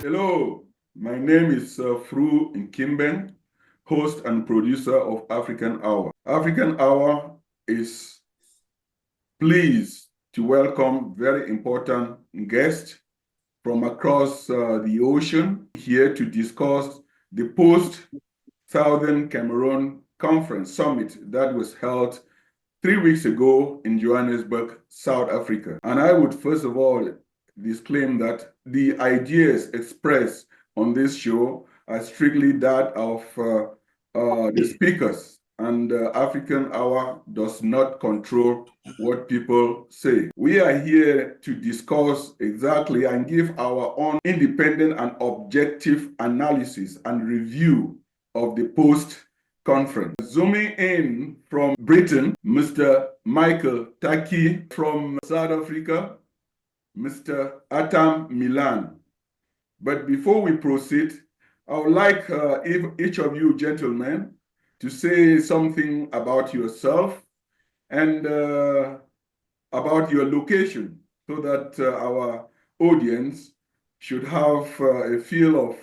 Hello, my name is Fru Nkimben, host and producer of African Hour. African Hour is pleased to welcome very important guests from across the ocean here to discuss the post-Southern Cameroon Conference Summit that was held 3 weeks ago in Johannesburg, South Africa. And I would first of all disclaim that the ideas expressed on this show are strictly that of the speakers, and African Hour does not control what people say. We are here to discuss exactly and give our own independent and objective analysis and review of the post-conference. Zooming in from Britain, Mr. Michael Taki; from South Africa, Mr. Atam Milan. But before we proceed, I would like if each of you gentlemen to say something about yourself and about your location, so that our audience should have a feel of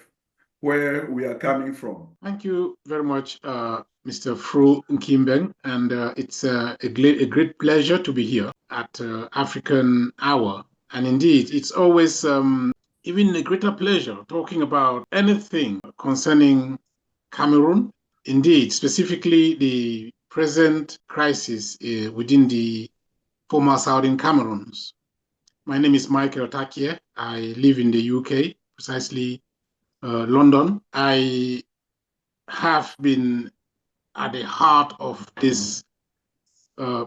where we are coming from. Thank you very much, Mr. Fru Nkimben, and it's a great pleasure to be here at African Hour. And indeed, it's always even a greater pleasure talking about anything concerning Cameroon. Indeed, specifically the present crisis within the former Southern Cameroons. My name is Michael Takie. I live in the UK, precisely London. I have been at the heart of this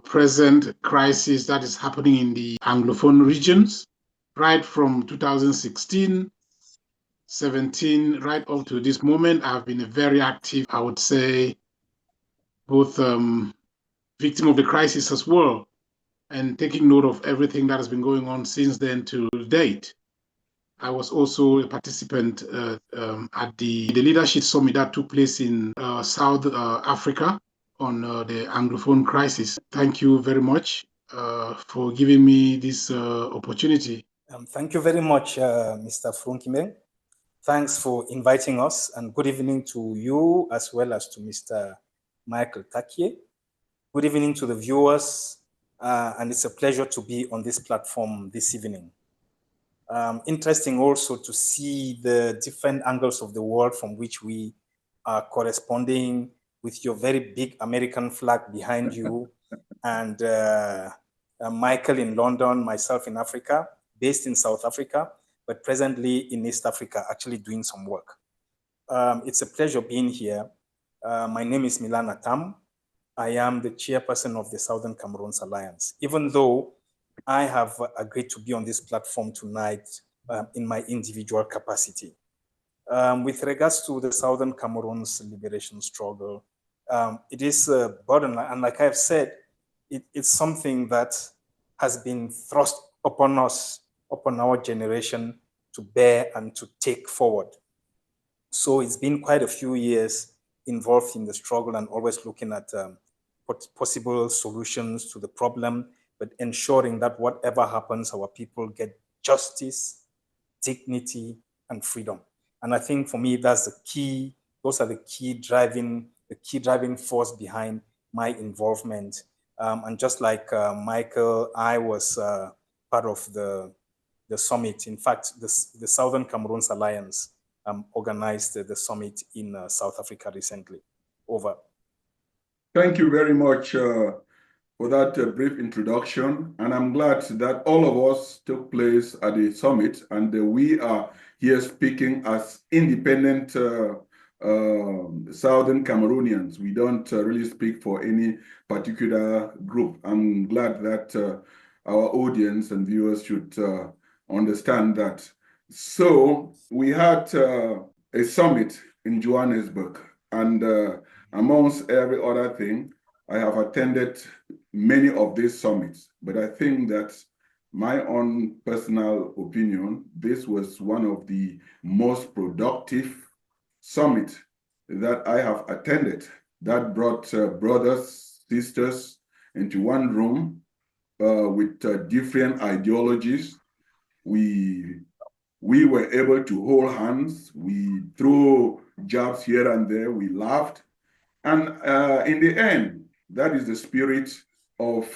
present crisis that is happening in the Anglophone regions, right from 2016, 17, right up to this moment. I've been a very active, I would say, both victim of the crisis as well, and taking note of everything that has been going on since then to date. I was also a participant at the leadership summit that took place in South Africa on the Anglophone crisis. Thank you very much for giving me this opportunity. Thank you very much, Mr. Frunkime. Thanks for inviting us, and good evening to you as well as to Mr. Michael Takie. Good evening to the viewers, and it's a pleasure to be on this platform this evening. Interesting also to see the different angles of the world from which we are corresponding, with your very big American flag behind you, and Michael in London, myself in Africa, based in South Africa, but presently in East Africa, actually doing some work. It's a pleasure being here. My name is Milan Atam. I am the chairperson of the Southern Cameroons Alliance, even though I have agreed to be on this platform tonight in my individual capacity. With regards to the Southern Cameroons liberation struggle, it is a burden, and like I've said, it's something that has been thrust upon us, upon our generation, to bear and to take forward. So it's been quite a few years involved in the struggle and always looking at possible solutions to the problem, but ensuring that whatever happens, our people get justice, dignity, and freedom. And I think for me, that's the key. Those are the key driving force behind my involvement. And just like Michael, I was part of the summit. In fact, the Southern Cameroons Alliance organized the summit in South Africa recently. Over. Thank you very much for that brief introduction. And I'm glad that all of us took place at the summit, and we are here speaking as independent Southern Cameroonians. We don't really speak for any particular group. I'm glad that our audience and viewers should understand that. So we had a summit in Johannesburg, and amongst every other thing, I have attended many of these summits, but I think that my own personal opinion, this was one of the most productive summits that I have attended, that brought brothers, sisters into one room with different ideologies. We We were able to hold hands. We threw jabs here and there. We laughed. And in the end, that is the spirit of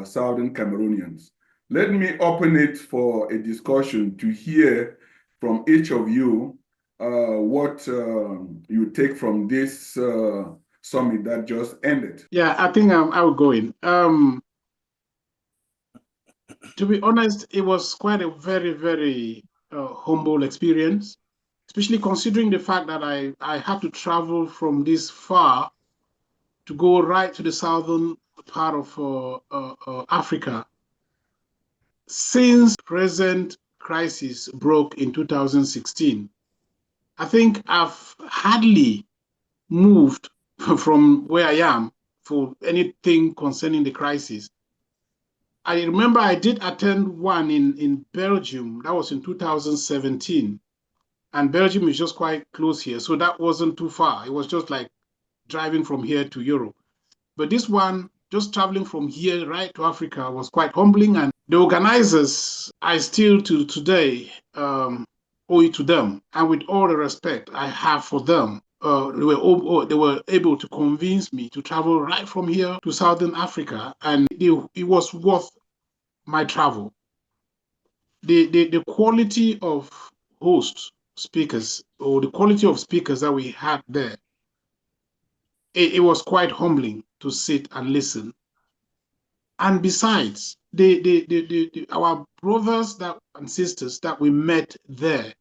Southern Cameroonians. Let me open it for a discussion to hear from each of you what you take from this summit that just ended. Yeah, I think I will go in. To be honest, it was quite a very, very humble experience, especially considering the fact that I had to travel from this far to go right to the southern part of Africa since present crisis broke in 2016. I think I've hardly moved from where I am for anything concerning the crisis. I remember I did attend one in Belgium. That was in 2017. And Belgium is just quite close here. So that wasn't too far. It was just like driving from here to Europe. But this one, just traveling from here right to Africa, was quite humbling. And the organizers, I still to today owe it to them. And with all the respect I have for them, they were able to convince me to travel right from here to Southern Africa. And it was worth my travel. The quality of host speakers or the quality of speakers that we had there, it was quite humbling to sit and listen. And besides, our brothers and sisters that we met there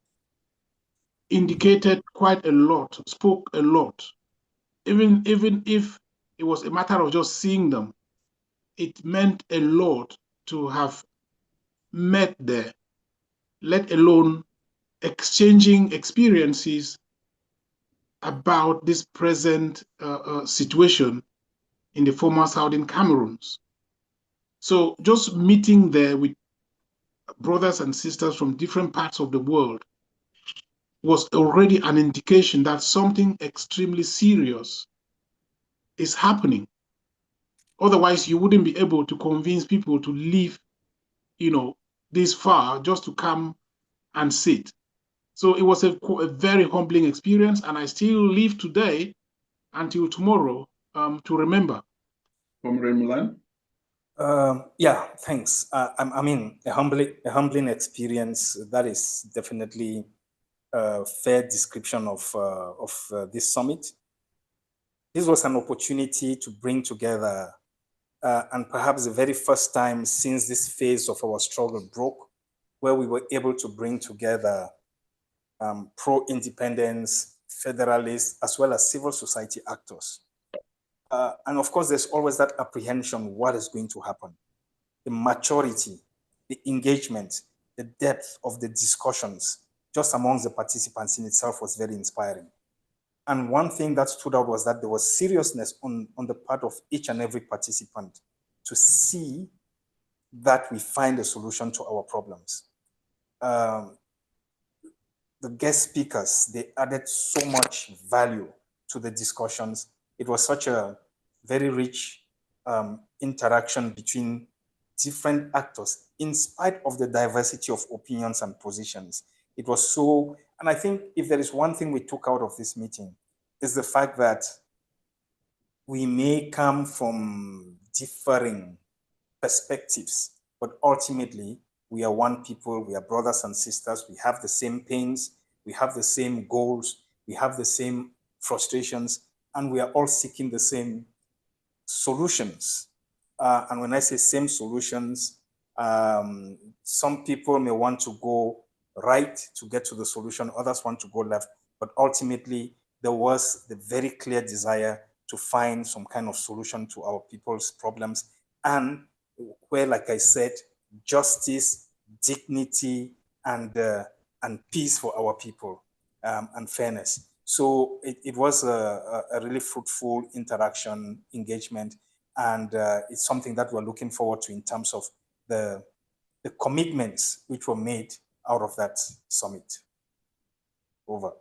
indicated quite a lot, spoke a lot. Even if it was a matter of just seeing them, it meant a lot to have met there, let alone exchanging experiences about this present situation in the former Southern Cameroons. So just meeting there with brothers and sisters from different parts of the world was already an indication that something extremely serious is happening. Otherwise, you wouldn't be able to convince people to leave, this far just to come and sit. So it was a very humbling experience, and I still live today until tomorrow to remember. Comrade Milan? Yeah, thanks. I mean, a humbling experience. That is definitely a fair description of this summit. This was an opportunity to bring together, and perhaps the very first time since this phase of our struggle broke, where we were able to bring together pro-independence, federalists, as well as civil society actors. And of course, there's always that apprehension, what is going to happen? The maturity, the engagement, the depth of the discussions just amongst the participants in itself was very inspiring. And one thing that stood out was that there was seriousness on the part of each and every participant to see that we find a solution to our problems. The guest speakers, they added so much value to the discussions. It was such a very rich interaction between different actors in spite of the diversity of opinions and positions. It was so, and I think if there is one thing we took out of this meeting, is the fact that we may come from differing perspectives, but ultimately we are one people, we are brothers and sisters, we have the same pains, we have the same goals, we have the same frustrations, and we are all seeking the same solutions. And when I say same solutions, some people may want to go right to get to the solution, others want to go left, but ultimately there was the very clear desire to find some kind of solution to our people's problems, and where, like I said, justice, dignity, and peace for our people, and fairness. So it was a really fruitful interaction, engagement, and it's something that we're looking forward to in terms of the commitments which were made out of that summit. Over.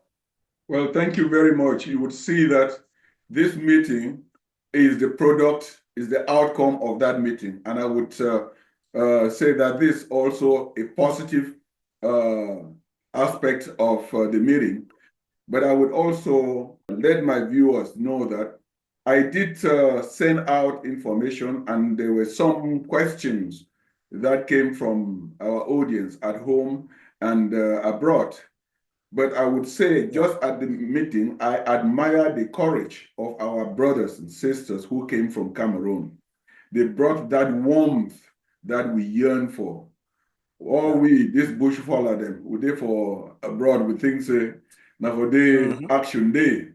Well, thank you very much. You would see that this meeting is the product, is the outcome of that meeting. And I would say that this is also a positive aspect of the meeting, but I would also let my viewers know that I did send out information, and there were some questions that came from our audience at home and abroad. But I would say, just at the meeting, I admire the courage of our brothers and sisters who came from Cameroon. They brought that warmth that we yearn for. All we, this bush follow them, we there for abroad, we think say, now for the action day.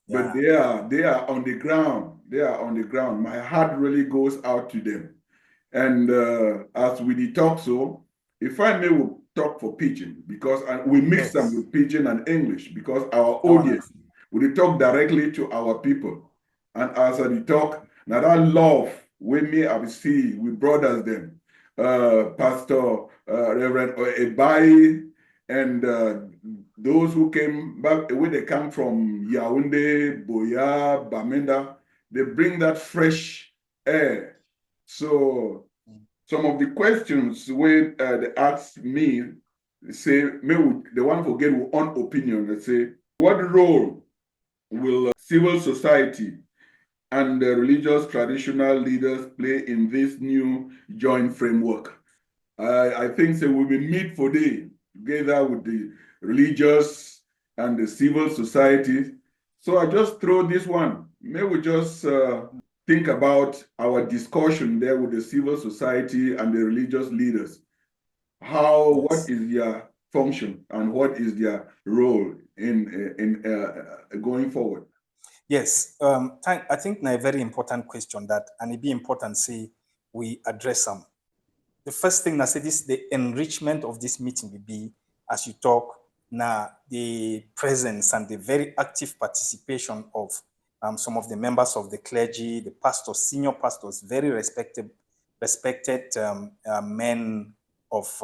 But they are on the ground. They are on the ground. My heart really goes out to them. And as we talk, so if I may, we'll talk for pidgin, because we mix them with pidgin and English, because our audience will talk directly to our people. And as I talk, now that love with me, I will see with brothers them, Pastor Reverend Ebai, and those who came back, where they come from Yaoundé, Boya, Bamenda, they bring that fresh air. So some of the questions when they ask me, say, maybe the one forget with own opinion, they say, what role will civil society and the religious traditional leaders play in this new joint framework? I think so we will meet for day together with the religious and the civil society. So I just throw this one. May we just think about our discussion there with the civil society and the religious leaders. What is their function and what is their role in going forward? Yes, I think a very important question that, and it be important say we address them. The first thing I say this, the enrichment of this meeting will be, as you talk, now the presence and the very active participation of some of the members of the clergy, the pastors, senior pastors, very respected men of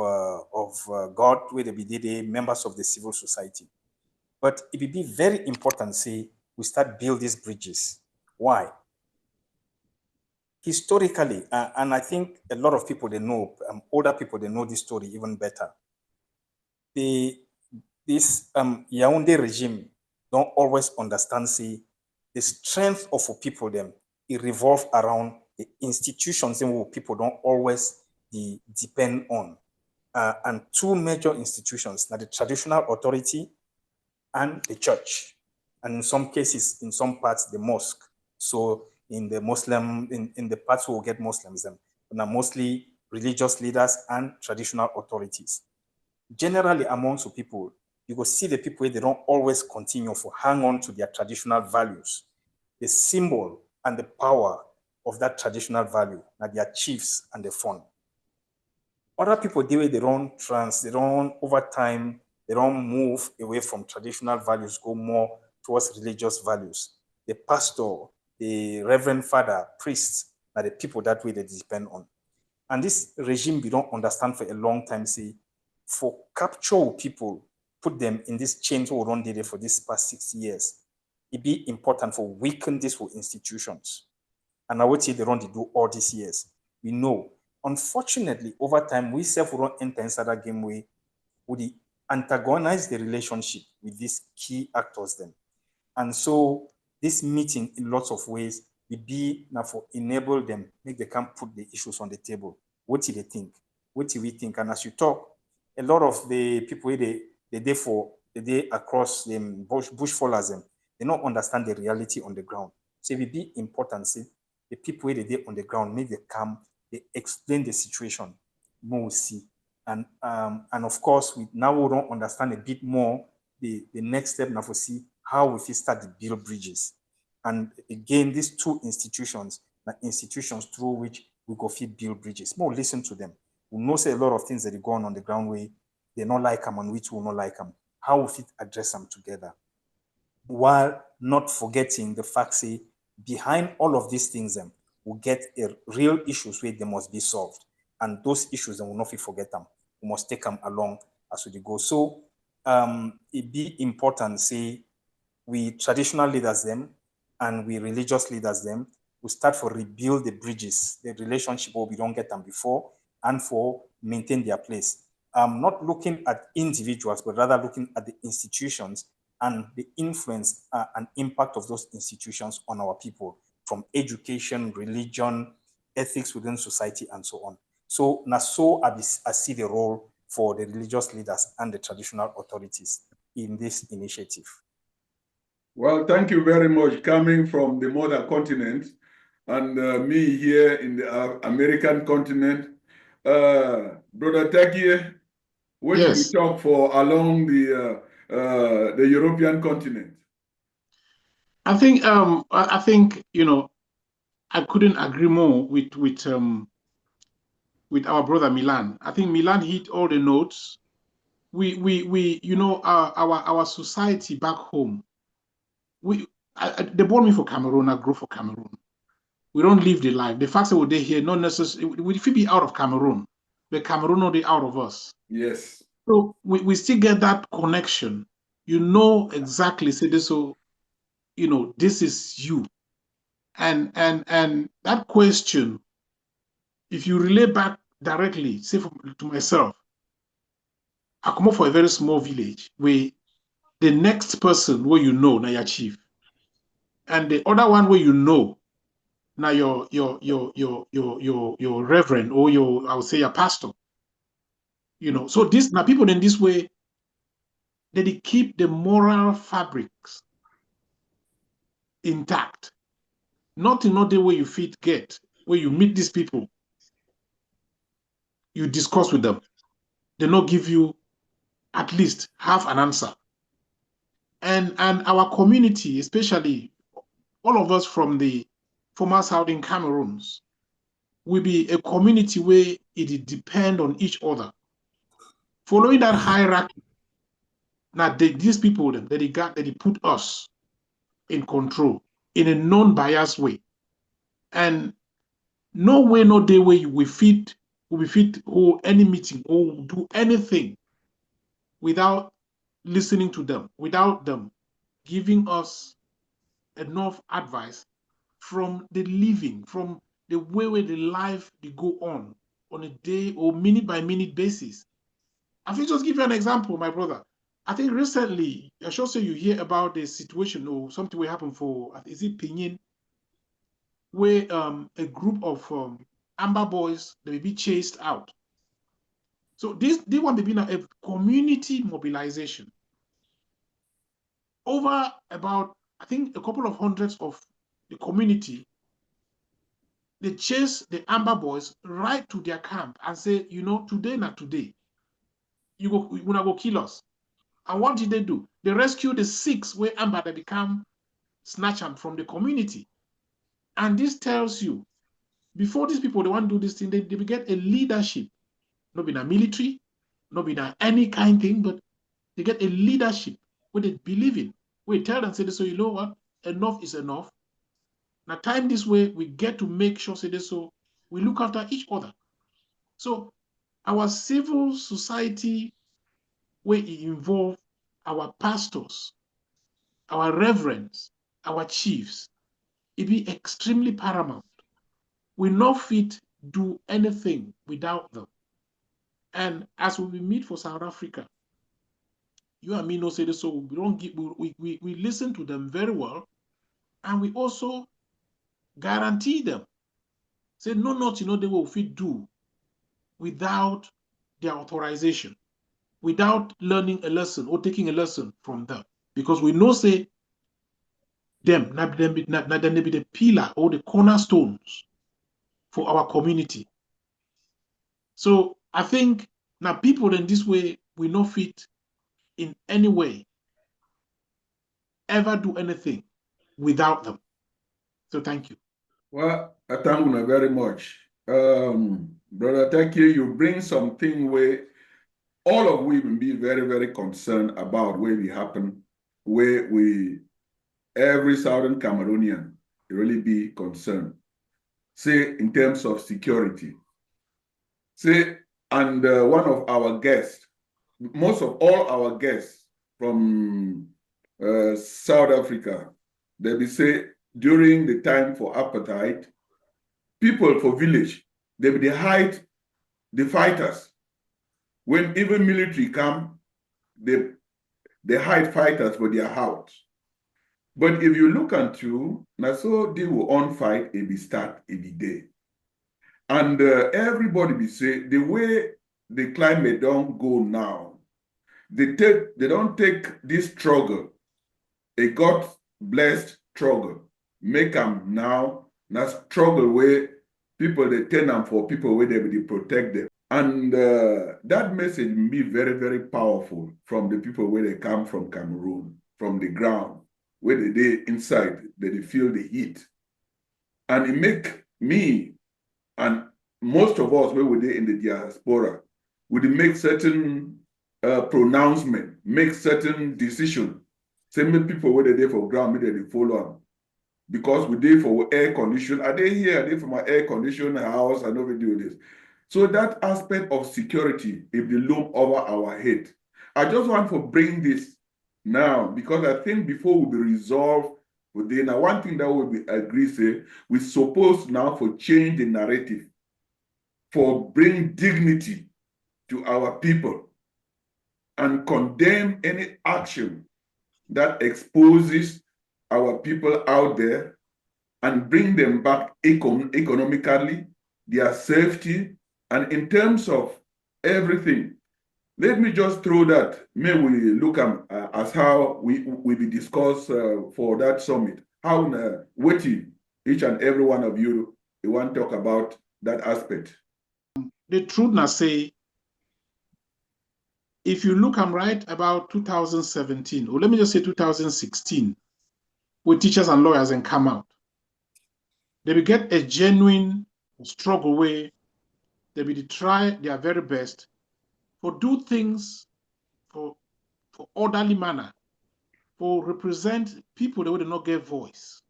God, where they be the members of the civil society. But it will be very important, say, we start build these bridges. Why? Historically, and I think a lot of people, they know, older people, they know this story even better. This Yaoundé regime don't always understand, see, the strength of people, them, it revolves around the institutions in which people don't always depend on. And two major institutions, now the traditional authority and the church. And in some cases, in some parts, the mosque. So in the Muslim, in the parts who will get Muslims, then are mostly religious leaders and traditional authorities. Generally, amongst the people, you go see the people, they don't always continue for hang on to their traditional values. The symbol and the power of that traditional value, now their chiefs and the fund. Other people, they don't over time, they don't move away from traditional values, go more towards religious values. The pastor, the reverend father, priests, are the people that way they depend on. And this regime, we don't understand for a long time, say, for capture people, put them in this chains who run there for this past 6 years, it be important for weaken these institutions. And I would say they don't do all these years. We know. Unfortunately, over time, we self-run enter inside that game way, we antagonize the relationship with these key actors then. And so this meeting, in lots of ways, will be now for enable them, make they can put the issues on the table. What do they think? What do we think? And as you talk, a lot of the people they day across the bush followers them, they don't understand the reality on the ground. So it will be important, see, the people they day on the ground, make they come, they explain the situation, more we see. And of course, we don't understand a bit more the next step now for see how we fit start to build bridges. And again, these two institutions, the institutions through which we go fit build bridges. More listen to them. We know say a lot of things that are going on the ground way, they not like them and which will not like them. How we fit address them together. While not forgetting the fact say behind all of these things, we get a real issues where they must be solved. And those issues, we will not forget them. We must take them along as we go. So it be important, say, we traditional leaders them and we religious leaders them, we start for rebuild the bridges, the relationship where we don't get them before, and for maintain their place. not looking at individuals, but rather looking at the institutions and the influence and impact of those institutions on our people, from education, religion, ethics within society, and so on. So, I see the role for the religious leaders and the traditional authorities in this initiative. Well, thank you very much. Coming from the mother continent and me here in the American continent, Brother Takie, what do you talk for along the European continent? I think I couldn't agree more with our brother Milan. I think Milan hit all the notes. Our society back home. They born me for Cameroon. I grew for Cameroon. We don't live the life. The fact that we're here, not necessarily. We feel be out of Cameroon, but Cameroon are they out of us. Yes. So we still get that connection. You know exactly. Say this. So, this is you, and that question. If you relay back directly, say to myself, I come up for a very small village where the next person where now your chief, and the other one where now your reverend or I would say your pastor. So this now people in this way, they keep the moral fabrics intact. Not in other way you get where you meet these people, you discuss with them, they not give you at least half an answer. And our community, especially all of us from the former Southern Cameroons, will be a community where it depend on each other. Following that hierarchy, now these people they put us in control in a non-biased way. And no way, no day where we fit hold any meeting or do anything without listening to them, without them giving us enough advice from the living, from the way where the life they go on a day or minute by minute basis. I will just give you an example, my brother. I think recently, I should say you hear about the situation or something will happen for, is it Pinyin, where a group of Amber boys, they will be chased out. So they want to be a community mobilization. Over about, I think, a couple of hundreds of the community, they chase the Amber boys right to their camp and say, today, not today, you're gonna go kill us. And what did they do? They rescued the 6 where Amber they become snatched from the community. And this tells you, before these people, they want to do this thing, they get a leadership, not in a military, not in any kind of thing, but they get a leadership where they believe in. We tell them, say, so you know what? Enough is enough. Now, time this way, we get to make sure, say this, so we look after each other. So our civil society, where it involve our pastors, our reverends, our chiefs, it be extremely paramount. We not fit do anything without them. And as we meet for South Africa, you and me know say this, so we don't give, we listen to them very well, and we also guarantee them. Say no, they will fit do without their authorization, without learning a lesson or taking a lesson from them, because we know say them be the pillar or the cornerstones for our community. So I think now people in this way we not fit in any way ever do anything without them. So thank you. Well, I thank you very much. Brother, thank you. You bring something where all of we will be very, very concerned about where we happen, where every Southern Cameroonian really be concerned. Say, in terms of security. Say, and one of our guests, most of all our guests from South Africa, they will say during the time for apartheid, people for village, they will hide the fighters When even military come, they hide fighters for their house. But if you look into, now so they will on fight every start every day. And everybody be say the way the climate don't go now, they don't take this struggle, a God blessed struggle, make them now struggle where people they turn them for people where they will protect them. And that message will be very, very powerful from the people where they come from Cameroon, from the ground, where they inside, they feel the heat. And it make me and most of us where we're in the diaspora would make certain pronouncement, make certain decision. Same people where they there for ground, maybe they follow them. Because we there for air condition. Are they here? Are they for my air conditioned house? I know we do this. So that aspect of security, if they loom over our head. I just want to bring this now because I think before we be resolved within one thing that we agree say, we suppose now for change the narrative, for bring dignity to our people and condemn any action that exposes our people out there and bring them back economically, their safety, and in terms of everything. Let me just throw that. May we look as how we be discussed for that summit. How waiting each and every one of you want to talk about that aspect. The truth now say, if you look, I'm right about 2017, or let me just say 2016, where teachers and lawyers and come out. They will get a genuine struggle where they will try their very best for do things for orderly manner, for represent people that would not get voice.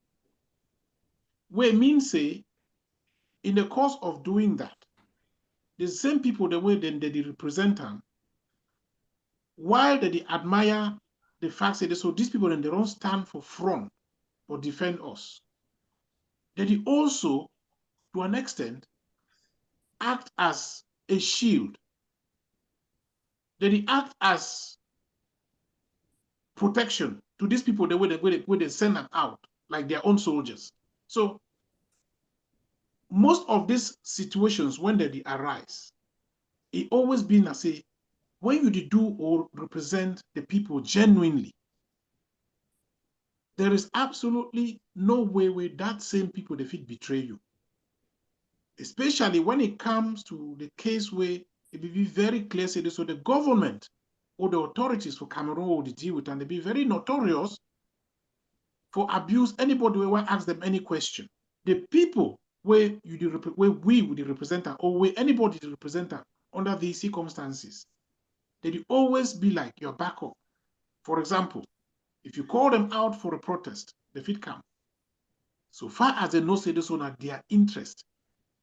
Where means say, in the course of doing that, the same people the way they represent them, while they admire the fact that so these people then they don't stand for front or defend us, they also, to an extent, act as a shield. They act as protection to these people the way they send them out like their own soldiers. So most of these situations when they arise, it always been as say when you do or represent the people genuinely, there is absolutely no way where that same people they fit betray you. Especially when it comes to the case where it will be very clear, say this, so the government or the authorities for Cameroon will deal with, and they be very notorious for abuse anybody who ask them any question. The people where we would represent or where anybody to represent under these circumstances, they always be like your backup. For example, if you call them out for a protest, they fit come. So far as they know say this one their interest,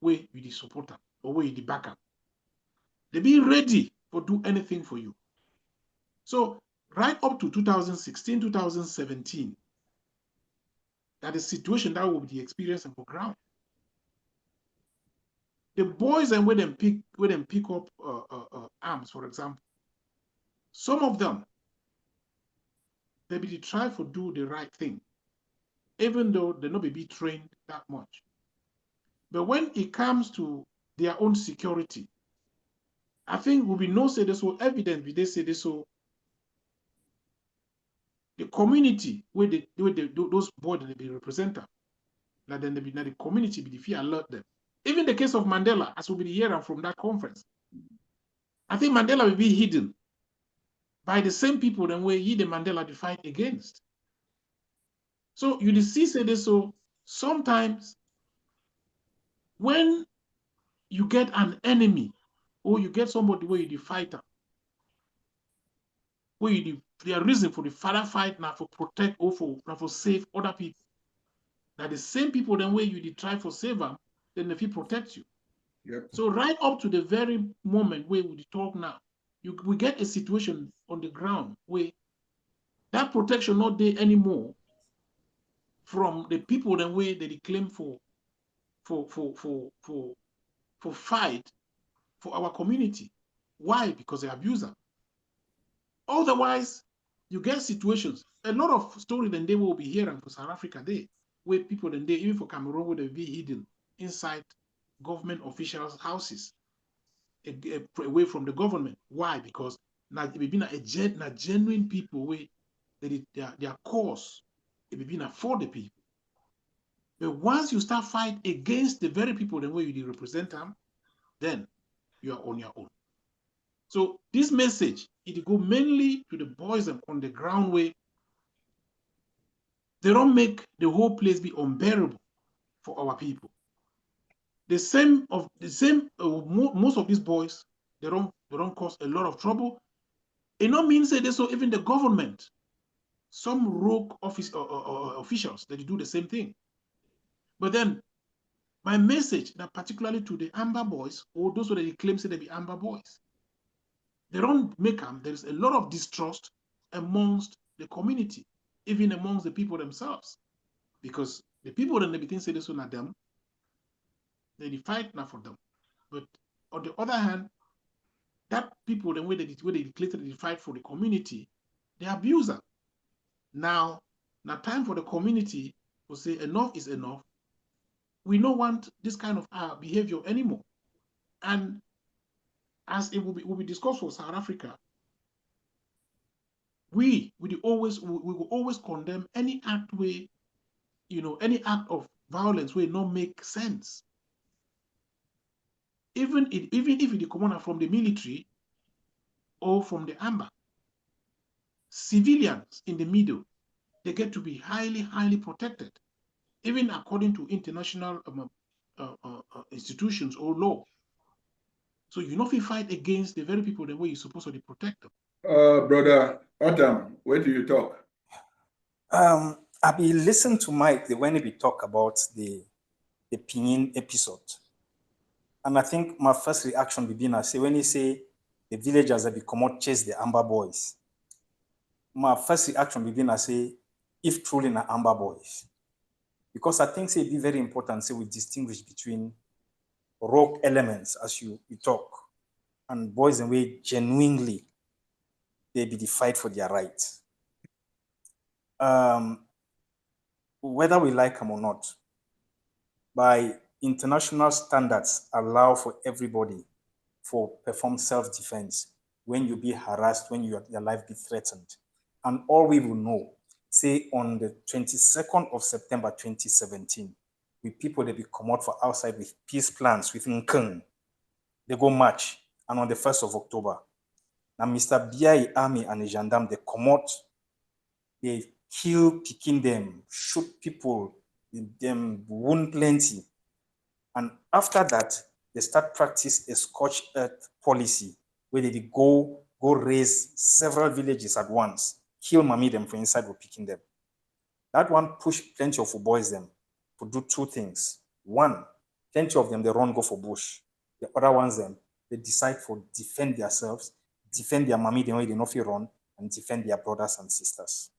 where you support them or where you back up, they be ready for do anything for you. So right up to 2016, 2017, that is situation that will be the experience on the ground. The boys and where them pick up arms, for example, some of them they be try to do the right thing, even though they not be trained that much. But when it comes to their own security, I think we no say this so evident. We they say this so the community where those boys they be represented, like then they be the community be the fear alert them. Even the case of Mandela, as we be hearing from that conference, I think Mandela will be hidden by the same people then where he the Mandela to fight against. So you see say this so sometimes when you get an enemy or you get somebody where you the fighter, where you the reason for the father fight now for protect or for save other people. That the same people then where you try for save them, then if he protect you. Yep. So right up to the very moment where we talk now, we get a situation on the ground where that protection not there anymore from the people then where they claim for fight for our community. Why? Because they abuse them. Otherwise, you get situations. A lot of stories then they will be hearing for South Africa there, where people then they, even for Cameroon, would be hidden inside government officials' houses, away from the government. Why? Because now it be a genuine people where their cause it be for the people. But once you start fight against the very people the way you represent them, then you are on your own. So this message, it go mainly to the boys on the ground where they don't make the whole place be unbearable for our people. Most of these boys, they don't cause a lot of trouble. It not means that so even the government, some rogue officials, they do the same thing. But then my message, that particularly to the Amber boys, or those that claim say they be Amber boys, they don't make them. There is a lot of distrust amongst the community, even amongst the people themselves, because the people that they think say this one at them, they fight now for them. But on the other hand, that people, the way they declare they fight for the community, they abuse them. Now time for the community to say enough is enough. We don't want this kind of behavior anymore. And as it will be discussed for South Africa, we will always condemn any act where, any act of violence will not make sense. Even if it come from the military or from the Amber, civilians in the middle, they get to be highly protected, even according to international institutions or law. So you know if you fight against the very people the way you're supposed to protect them. Brother Adam, where do you talk? I be listen to Mike when he be talk about the Pinyin episode. And I think my first reaction be being I say when he say the villagers that be come out chase the Amber boys. My first reaction be being I say, if truly na Amber boys. Because I think say it be very important, say we distinguish between rogue elements as you talk, and boys and way genuinely they be the fight for their rights. Whether we like them or not, by international standards, allow for everybody for perform self-defense when you be harassed, when your life be threatened. And all we will know, say on the 22nd of September 2017, with people that be come out for outside with peace plans with Nkeng, they go march. And on the 1st of October, now Mr. BI Army and the gendarme, they come out, they kill, picking them, shoot people, them wound plenty. And after that, they start practice a scorched earth policy where they go raise several villages at once, kill mommy them for inside or picking them. That one push plenty of boys them to do two things. One, plenty of them, they run, go for bush. The other ones them, they decide for defend themselves, defend their mommy the way they know if run, and defend their brothers and sisters.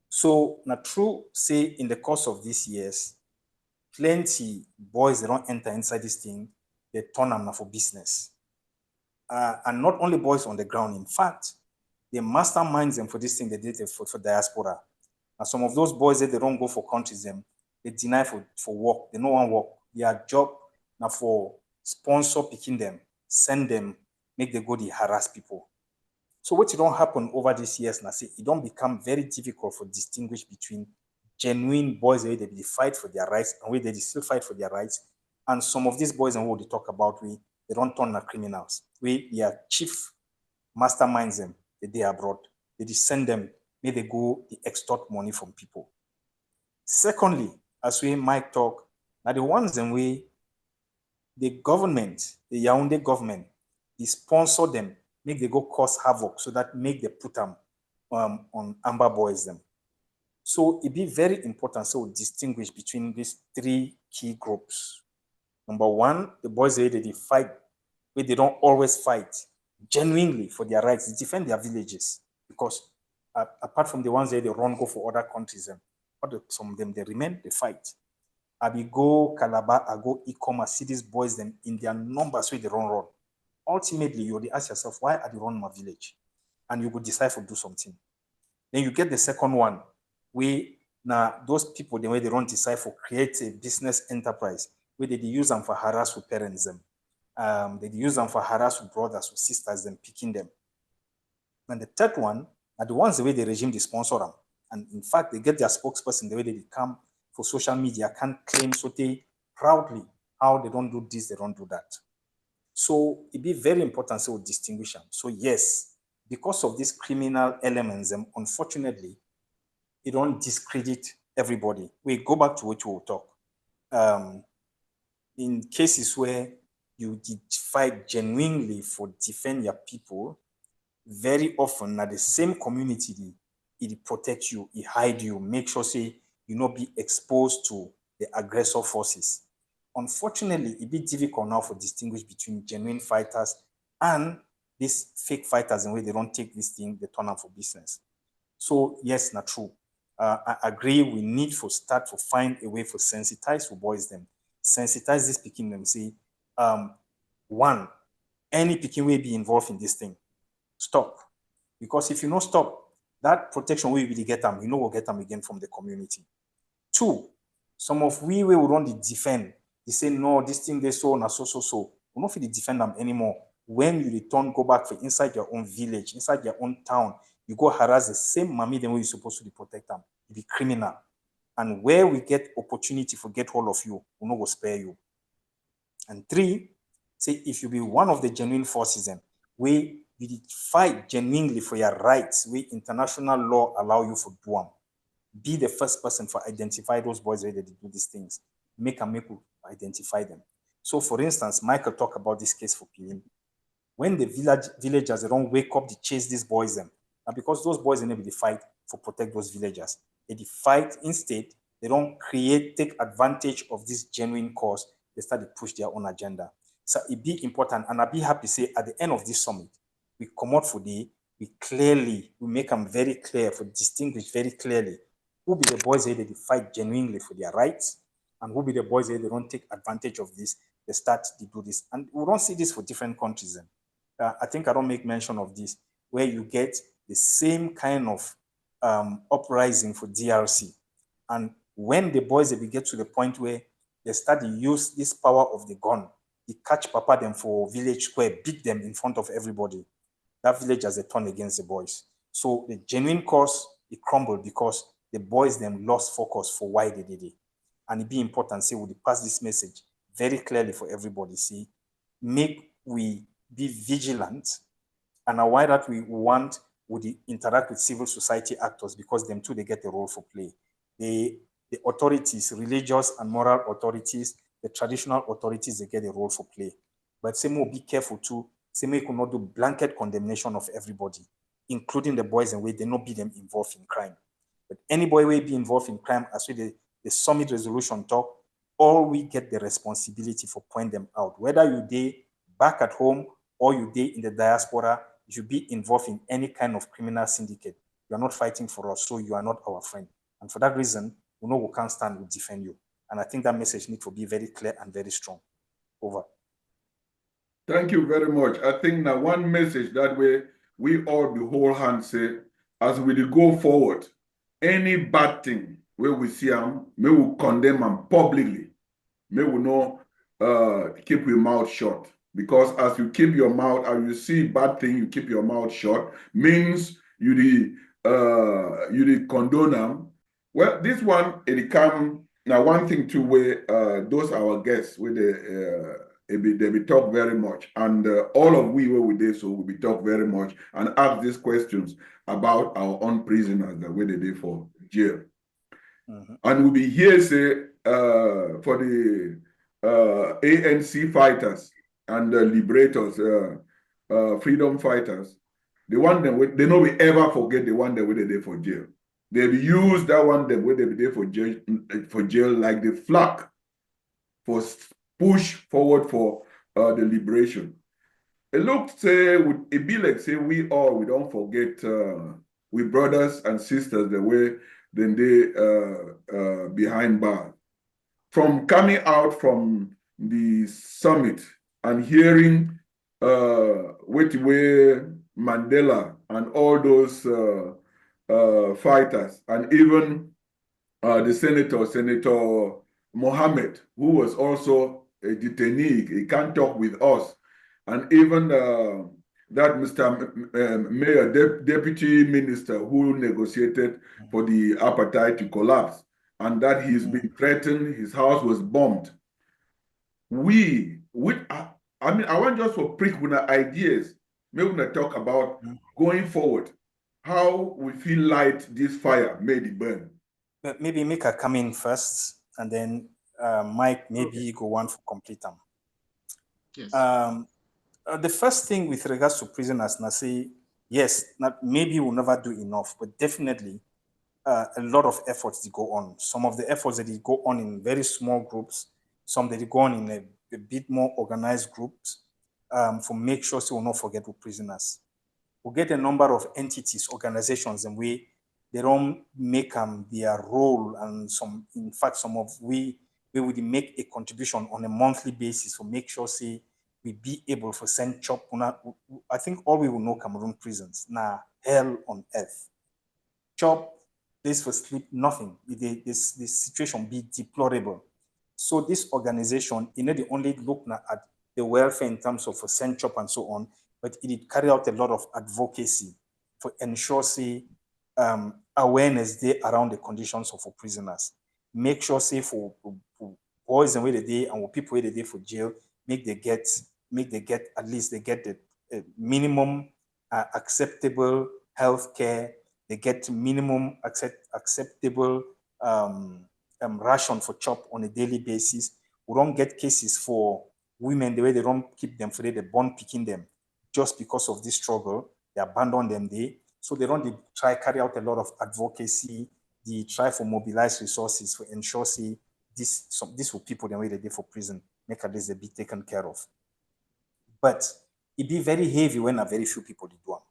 So now true, say in the course of these years, plenty boys, they don't enter inside this thing, they turn them for business. And not only boys on the ground, in fact, they masterminds them for this thing they did for diaspora. And some of those boys that they don't go for countries, them, they deny for work, they no one work. Their job now for sponsor picking them, send them, make they go the harass people. So what don't happen over these years, now see, it don't become very difficult for distinguish between genuine boys where they fight for their rights and where they still fight for their rights. And some of these boys and what they talk about, they don't turn as criminals. Their chief masterminds them, they abroad. They just send them, may they go they extort money from people. Secondly, as we might talk, now the ones in way the government, the Yaoundé government, they sponsor them, make they go cause havoc so that make they put them on Amber boys them. So it be very important so we distinguish between these three key groups. Number one, the boys they fight, where they don't always fight genuinely for their rights, they defend their villages. Because apart from the ones that they run go for other countries, some of them they remain, they fight. I be go Calabar, I go e-commerce, see these boys them in their numbers where they run. ultimately you will ask yourself, why are they run my village? And you could decide to do something. Then you get the second one, where now those people, the way they don't decide for create a business enterprise, where they use them for harass with parents them. They use them for harass with brothers, with sisters, them picking them. And the third one are the ones the way the regime they sponsor them. And in fact, they get their spokesperson the way they come for social media, can't claim so they proudly how they don't do this, they don't do that. So it be very important to distinguish them. So yes, because of these criminal elements, unfortunately, it don't discredit everybody. We go back to what we will talk. In cases where you did fight genuinely for defend your people, very often na the same community it protect you, it hide you, make sure say you not be exposed to the aggressor forces. Unfortunately, it be difficult now for distinguish between genuine fighters and these fake fighters in way they don't take this thing, they turn up for business. So yes, not true. I agree. We need to start to find a way for sensitize for boys them, sensitize this picking them. Say, one, any picking will be involved in this thing. Stop, because if you not stop, that protection will really get them. You know, we'll get them again from the community. Two, some of we will run the defend. They say no, this thing they so na so. We not feel defend them anymore. When you return, go back for inside your own village, inside your own town, you go harass the same mommy the way you're supposed to protect them. You be criminal. And where we get opportunity for get hold of you, we not go spare you. And three, say if you be one of the genuine forces, then we fight genuinely for your rights, we international law allow you for do them. Be the first person for identify those boys where they do these things. Make you identify them. So for instance, Michael talked about this case for Pilim. When the villagers they don't wake up, they chase these boys them. And because those boys enable the fight for protect those villagers. They fight instead, they don't take advantage of this genuine cause, they start to push their own agenda. So it be important, and I'll be happy to say at the end of this summit, we come out for we make them very clear, for distinguish very clearly who be the boys that they fight genuinely for their rights, and who be the boys that they don't take advantage of this, they start to do this. And we don't see this for different countries. I think I don't make mention of this, where you get the same kind of uprising for DRC. And when the boys they get to the point where they start to use this power of the gun, they catch papa them for village square, beat them in front of everybody. That village has a turn against the boys. So the genuine cause, it crumbled because the boys them lost focus for why they did it. And it be important, say, we pass this message very clearly for everybody. See, make we be vigilant, and why that we want would interact with civil society actors, because them too, they get a role for play. The authorities, religious and moral authorities, the traditional authorities, they get a role for play. But say more be careful too. Say we could not do blanket condemnation of everybody, including the boys, and way they not be them involved in crime. But any boy will be involved in crime, as we the summit resolution talk, all we get the responsibility for point them out. Whether you day back at home or you day in the diaspora, you should be involved in any kind of criminal syndicate. You are not fighting for us, so you are not our friend. And for that reason, we know we can't stand to defend you. And I think that message needs to be very clear and very strong. Over. Thank you very much. I think now one message that way we all be whole hand say, as we go forward, any bad thing where we see them, may we condemn them publicly. May we not keep your mouth shut. Because as you keep your mouth, as you see bad thing, you keep your mouth shut, means you condone them. Well, this one, it come now one thing too where those our guests where they be talk very much, and all of we where we did so we be talk very much and ask these questions about our own prisoners that way they did for jail. And we be here say for the ANC fighters and the liberators, freedom fighters, the one that they know we ever forget the one that we did for jail. They've used that one that we did for jail like the flag for push forward for the liberation. It looks say it be like say we don't forget we brothers and sisters the way then they behind bars. From coming out from the summit and hearing with way Mandela and all those fighters, and even the Senator Mohammed, who was also a detainee. He can't talk with us. And even that Mr. Mayor, Deputy Minister, who negotiated for the apartheid to collapse, and that he's been threatened, his house was bombed. I want just for prick with ideas, maybe we talk about going forward, how we feel light this fire made it burn. Maybe make a come in first, and then Mike, maybe go on for complete them. Yes. The first thing with regards to prisoners, Nasi, yes, maybe we'll never do enough, but definitely a lot of efforts that go on. Some of the efforts that go on in very small groups, some that go on in a bit more organized groups, for make sure so we'll not forget the prisoners. We'll get a number of entities, organizations, and they don't make their role, and in fact, some of we would make a contribution on a monthly basis to make sure, say, we be able to send chop. I think all we will know Cameroon prisons, now hell on earth. Chop, place for sleep, nothing. This situation be deplorable. So this organization, they only look at the welfare in terms of send chop and so on, but it did carry out a lot of advocacy for ensure, say, awareness there around the conditions of prisoners. Make sure, say, for boys and where they day and for people where they day for jail, make they get at least they get the minimum acceptable health care. They get minimum acceptable ration for chop on a daily basis. We don't get cases for women the way they don't keep them free, they born picking them just because of this struggle. They abandon them there. So they don't try carry out a lot of advocacy. They try for mobilize resources for ensure, see, this will people the way they did for prison, make at least they be taken care of. But it be very heavy when a very few people did one.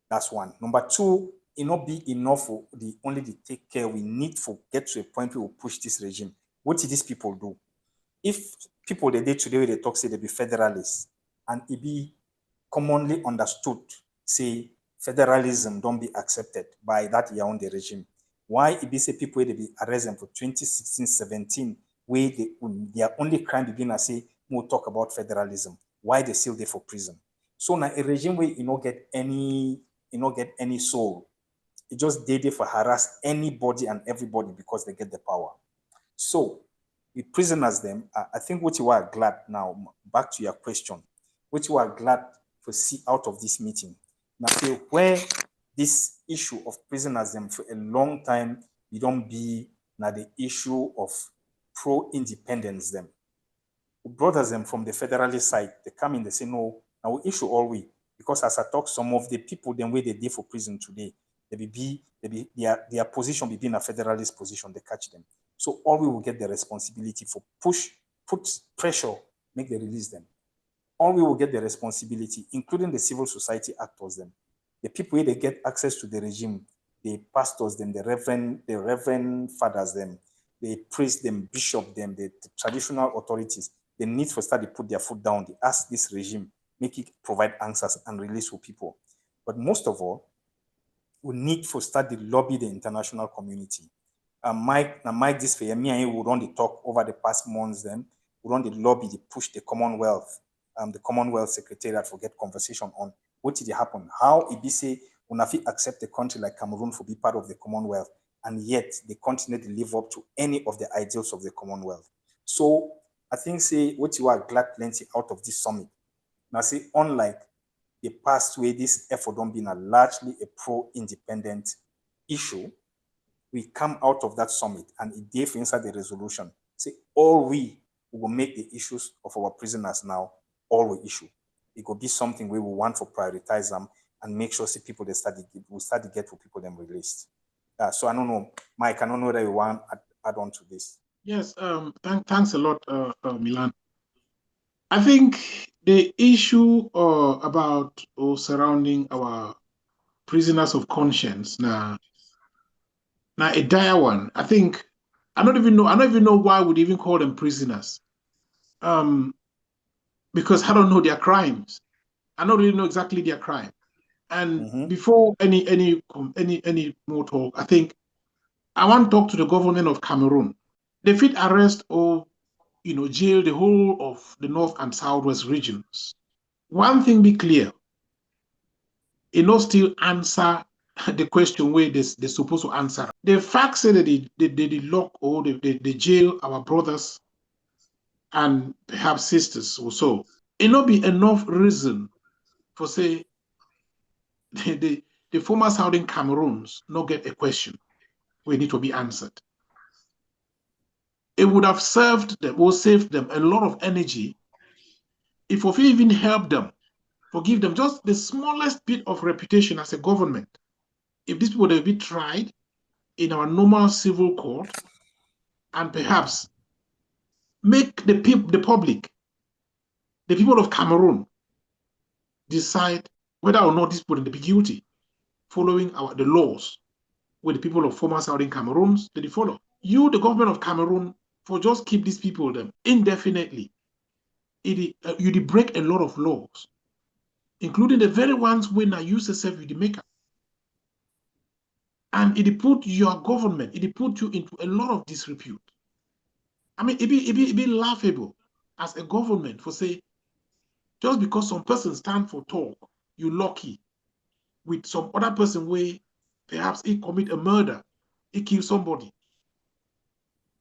That's one. Number two, it not be enough for only the take care. We need to get to a point where we push this regime. What did these people do? If people they did today they talk, say they be federalists, and it be commonly understood, say federalism don't be accepted by that Yaoundé regime. Why it be say people they be arrested for 2016-17, where their only crime begin as say more talk about federalism. Why they still there for prison? So now a regime where you not get any soul. It just there for harass anybody and everybody because they get the power. So the prisoners them, I think what you are glad now, back to your question, what you are glad to see out of this meeting. Now say where this issue of prisoners them for a long time, you don't be now the issue of pro-independence them. Brothers them from the federalist side, they come in, they say, no, now we issue all we, because as I talk, some of the people them where they did for prison today, their position be in a federalist position, they catch them. So all we will get the responsibility for put pressure, make they release them. All we will get the responsibility, including the civil society actors them, the people where they get access to the regime, the pastors them, the reverend fathers them, the priests them, bishop them, the traditional authorities. They need to start to put their foot down. They ask this regime, make it provide answers and release for people. But most of all, we need to start to lobby the international community. Mike, this for me and you will run the talk over the past months. Then we run the lobby, they push the Commonwealth, the Commonwealth Secretariat for get conversation on what did it happen, how it be say Unafi accept a country like Cameroon for be part of the Commonwealth, and yet they continue to live up to any of the ideals of the Commonwealth. So I think say what you are glad plenty out of this summit. Now say unlike the past way this effort don't been largely a pro-independent issue, we come out of that summit and it gave inside the resolution. Say all we will make the issues of our prisoners now, all we issue. It could be something we will want to prioritize them and make sure see people they start to get for people them released. So I don't know, Mike, I don't know whether you want to add on to this. Yes, thanks a lot, Milan. I think the issue about surrounding our prisoners of conscience now a dire one. I think I don't even know why we'd even call them prisoners. Because I don't know their crimes. I don't really know exactly their crime. And before any more talk, I think I want to talk to the government of Cameroon. They fit arrest or jail the whole of the North and Southwest regions. One thing be clear, it not still answer the question where they're supposed to answer. The fact say that they lock or they jail our brothers and perhaps sisters or so, it not be enough reason for say the former Southern Cameroons not get a question where need to be answered. It would have served them or saved them a lot of energy if we even help them, forgive them just the smallest bit of reputation as a government. If this would have been tried in our normal civil court and perhaps make the public, the people of Cameroon, decide whether or not this would be guilty, following the laws where the people of former Southern Cameroons they follow. You, the government of Cameroon, for just keep these people them indefinitely, you break a lot of laws, including the very ones when I use yourself with the maker. And it put your government, it put you into a lot of disrepute. I mean, it be laughable as a government for say, just because some person stand for talk, you lucky with some other person where perhaps he commit a murder, he kill somebody.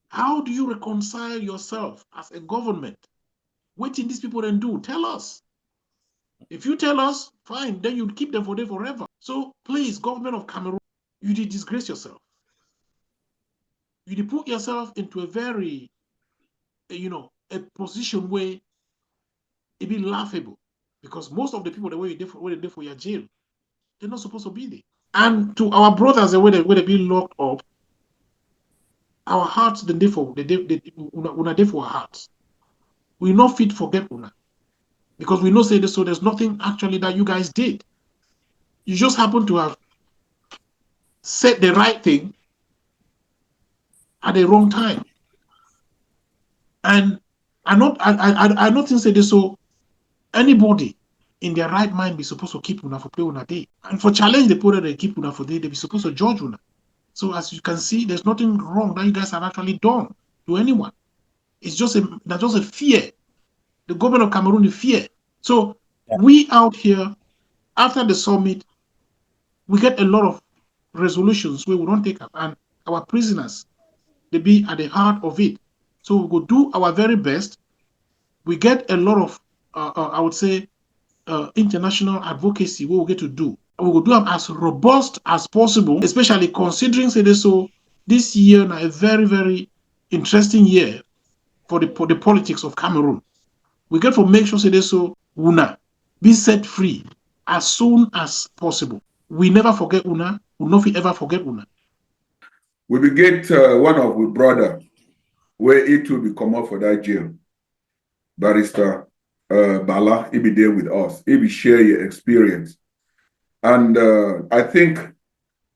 How do you reconcile yourself as a government? What did these people then do? Tell us. If you tell us, fine, then you'd keep them for there forever. So please, government of Cameroon, you did disgrace yourself. You did put yourself into a very, a position where it be laughable. Because most of the people that were there for your jail, they're not supposed to be there. And to our brothers, the way they be locked up, our hearts, they for our hearts. We not fit forget una. Because we know say this, so there's nothing actually that you guys did. You just happen to have said the right thing at the wrong time. And I not think say this, so anybody in their right mind be supposed to keep una for play una day. And for challenge the people that they keep una for day, they be supposed to judge una. So as you can see, there's nothing wrong that you guys have actually done to anyone. It's just a fear. The government of Cameroon is fear. So we out here, after the summit, we get a lot of resolutions where we don't take up, and our prisoners, they be at the heart of it. So we go do our very best. We get a lot of, I would say, international advocacy where we get to do. And we will do them as robust as possible, especially considering, say this, so this year now a very, very interesting year for the politics of Cameroon. We get to make sure, say this, so una be set free as soon as possible. We never forget una. We not ever forget una. We will get one of our brother where it will be come out for that jail. Barrister Bala, he be there with us. He be share your experience. And I think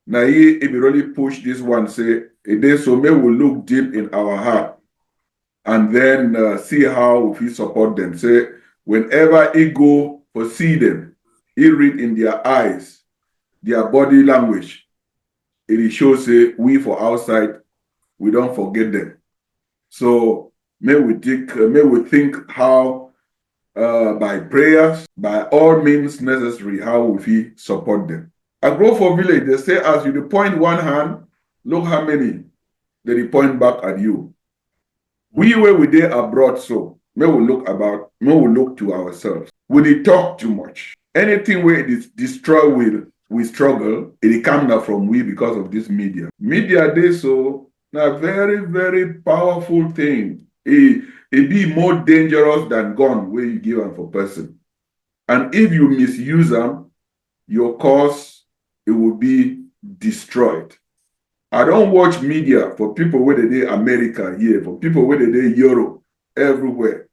now he be really push this one, say, it is so may we look deep in our heart and then see how we support them. Say, whenever he go for see them, he read in their eyes, their body language. It shows say we for outside, we don't forget them. So may we think how by prayers, by all means necessary, how we support them. At Growth Village, they say as you point one hand, look how many they point back at you. We were with there abroad, so may we look to ourselves. We talk too much. Anything where it is destroy we struggle, it comes now from we because of this media. Media they so a very, very powerful thing. It be more dangerous than gun where you give them for person. And if you misuse them, your cause, it will be destroyed. I don't watch media for people where they America here, for people where they Europe, everywhere.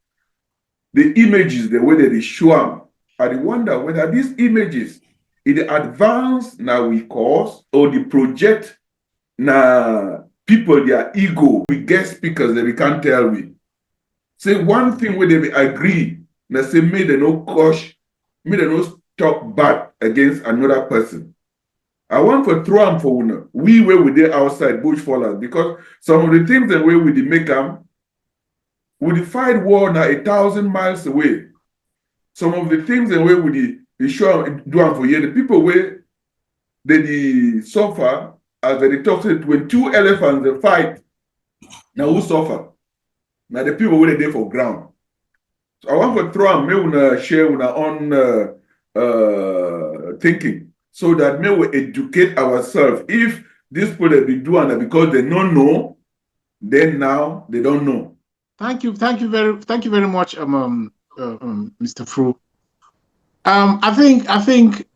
The images, the way they show them, I wonder whether these images, it advance now we cause or the project now people their ego, we get speakers that we can't tell we. Say one thing where they agree, now say may they no cost me they not talk bad against another person. I want to throw them for una. We were with the outside bush fallers because some of the things that we with the make them, with the fight war now 1,000 miles away. Some of the things that we with the show do them for you. The people where they suffer as they talk when two elephants they fight. Now who suffer? Now the people where they there for ground. So I want to throw them, may una share una own thinking, so that may we educate ourselves. If these people they be doing that because they don't know, then now they don't know. Thank you very much, Mr. Fru. I think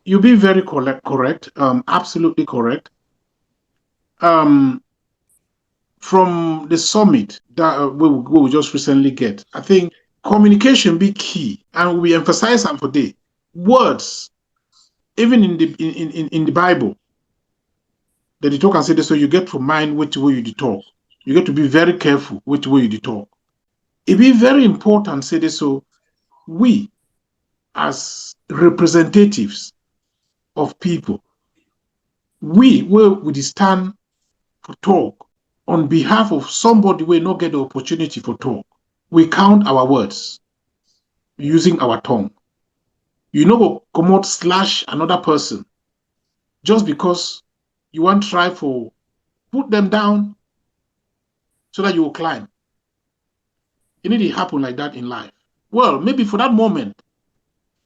you be very correct, absolutely correct. From the summit that we just recently get, I think communication be key, and we emphasize them for day. Words, even in the Bible, that you talk and say this, so you get to mind which way you talk. You get to be very careful which way you talk. It be very important, say this, so we as representatives of people, we will stand for talk on behalf of somebody who will not get the opportunity for talk. We count our words using our tongue. You know, come out slash another person just because you want to try for put them down so that you will climb. It need to happen like that in life. Well, maybe for that moment,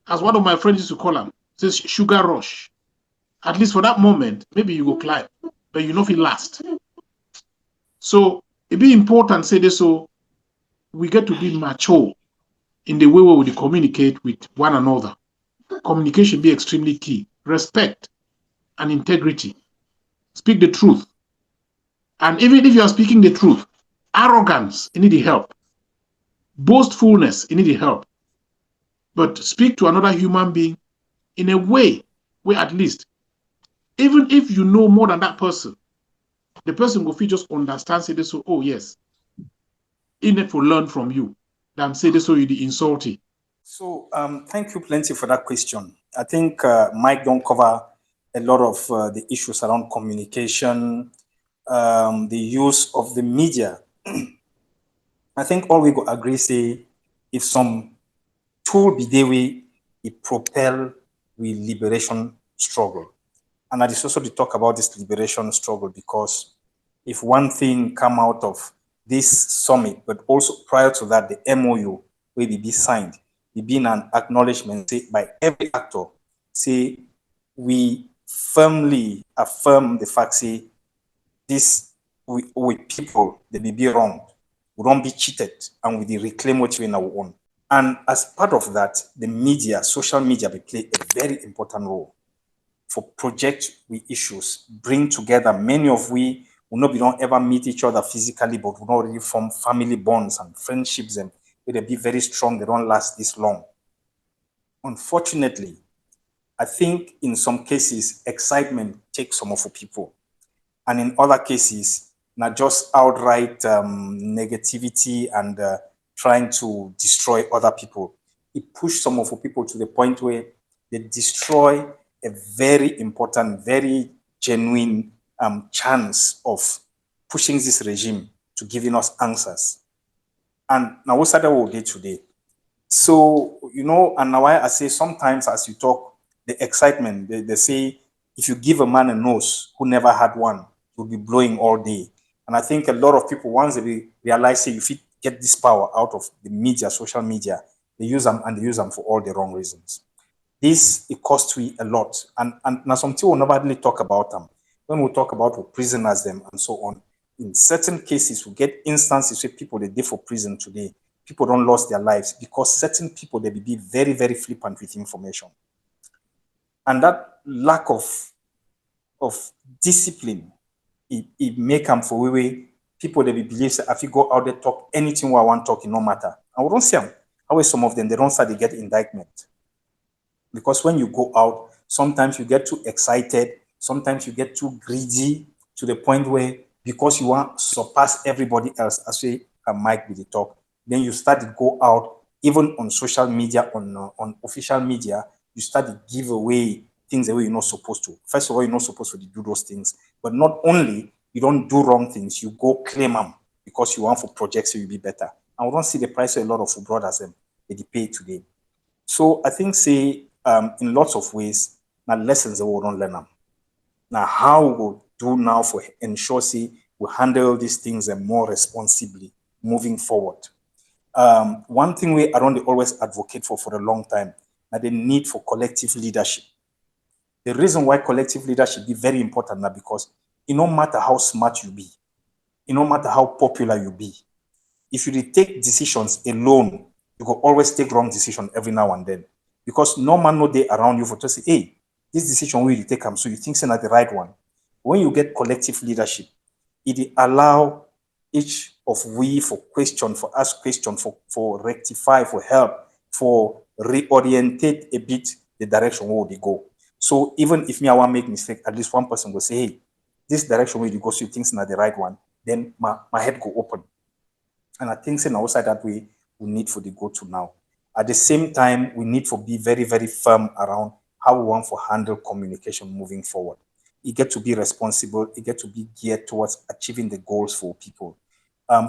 as one of my friends used to call them, says sugar rush. At least for that moment, maybe you go climb, but you know if it last. So it be important, say this, so we get to be mature in the way we communicate with one another. Communication be extremely key. Respect and integrity. Speak the truth. And even if you are speaking the truth, arrogance, you need help. Boastfulness, you need help. But speak to another human being in a way where at least, even if you know more than that person, the person will feel just understand, say this, so, oh yes, in it for learn from you, than say this, so you the insulting. So thank you plenty for that question. I think Mike don't cover a lot of the issues around communication, the use of the media. I think all we go agree say if some tool be there way it propel we liberation struggle. And I just also to talk about this liberation struggle because if one thing come out of this summit, but also prior to that, the MOU will be signed, it being an acknowledgement say, by every actor, say we firmly affirm the fact say this we people they may be wrong, we don't be cheated, and we reclaim what we in our own. And as part of that, the media, social media, will play a very important role for project we issues, bring together many of we don't ever meet each other physically, but we don't really form family bonds and friendships, and they be very strong, they don't last this long. Unfortunately, I think in some cases, excitement takes some of the people. And in other cases, not just outright negativity and trying to destroy other people. It pushed some of the people to the point where they destroy a very important, very genuine chance of pushing this regime to giving us answers. And now what's that we do today? So, and now I say sometimes as you talk, the excitement, they say, if you give a man a nose who never had one, he'll be blowing all day. And I think a lot of people, once they realize, say, if you get this power out of the media, social media, they use them and they use them for all the wrong reasons. This, it costs we a lot. And now some people will never really talk about them. When we talk about prisoners, them and so on, in certain cases, we get instances where people, they did for prison today. People don't lose their lives because certain people, they be very, very flippant with information. And that lack of discipline, it make them for way people, they believe that if you go out there, talk anything I want to talk, it no matter. And we don't see them. Always some of them, they don't start to get indictment. Because when you go out, sometimes you get too excited, sometimes you get too greedy to the point where because you want to surpass everybody else, as we Mike with the talk, then you start to go out even on social media, on official media, you start to give away things the way you're not supposed to. First of all, you're not supposed to do those things. But not only you don't do wrong things, you go claim them because you want for projects so you'll be better. And we don't see the price of a lot of brothers they pay today. So I think say in lots of ways, now lessons that we don't learn them. Now how we will do now for ensure say we handle these things more responsibly moving forward. One thing we around always advocate for a long time, that the need for collective leadership. The reason why collective leadership is very important now because it no matter how smart you be, it no matter how popular you be, if you take decisions alone, you will always take wrong decision every now and then. Because no man no day around you for to say, hey, this decision will you take so you think it's not the right one. When you get collective leadership, it allow each of we for question, for ask question, for rectify, for help, for reorientate a bit the direction where we go. So even if me I want to make mistake, at least one person will say, hey, this direction where you go, so you think it's not the right one, then my head go open. And I think saying outside that way, we need for the go to now. At the same time, we need to be very, very firm around how we want to handle communication moving forward. You get to be responsible, you get to be geared towards achieving the goals for people.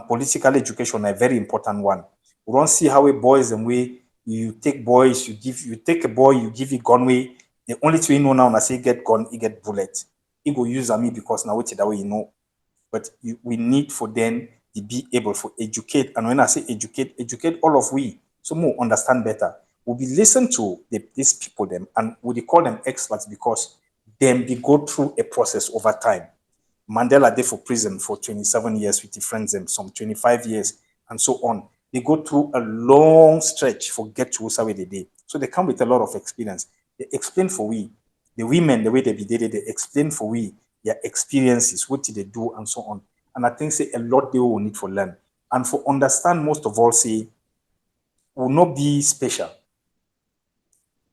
Political education, a very important one. We don't see how a boys and way you take boys, you take a boy, you give it gun way. The only thing you know now, I say get gun, you get bullet. You go use me because now it's that way you know. But we need for them to be able to educate. And when I say educate all of we, so more understand better. We'll be listen to these people them, and we call them experts because them they go through a process over time. Mandela did for prison for 27 years with his friends, them some 25 years, and so on. They go through a long stretch for get to where they did. So they come with a lot of experience. They explain for we, the women, the way they did it, they explain for we their experiences, what did they do, and so on. And I think say a lot they will need for learn. And for understand most of all, say, will not be special.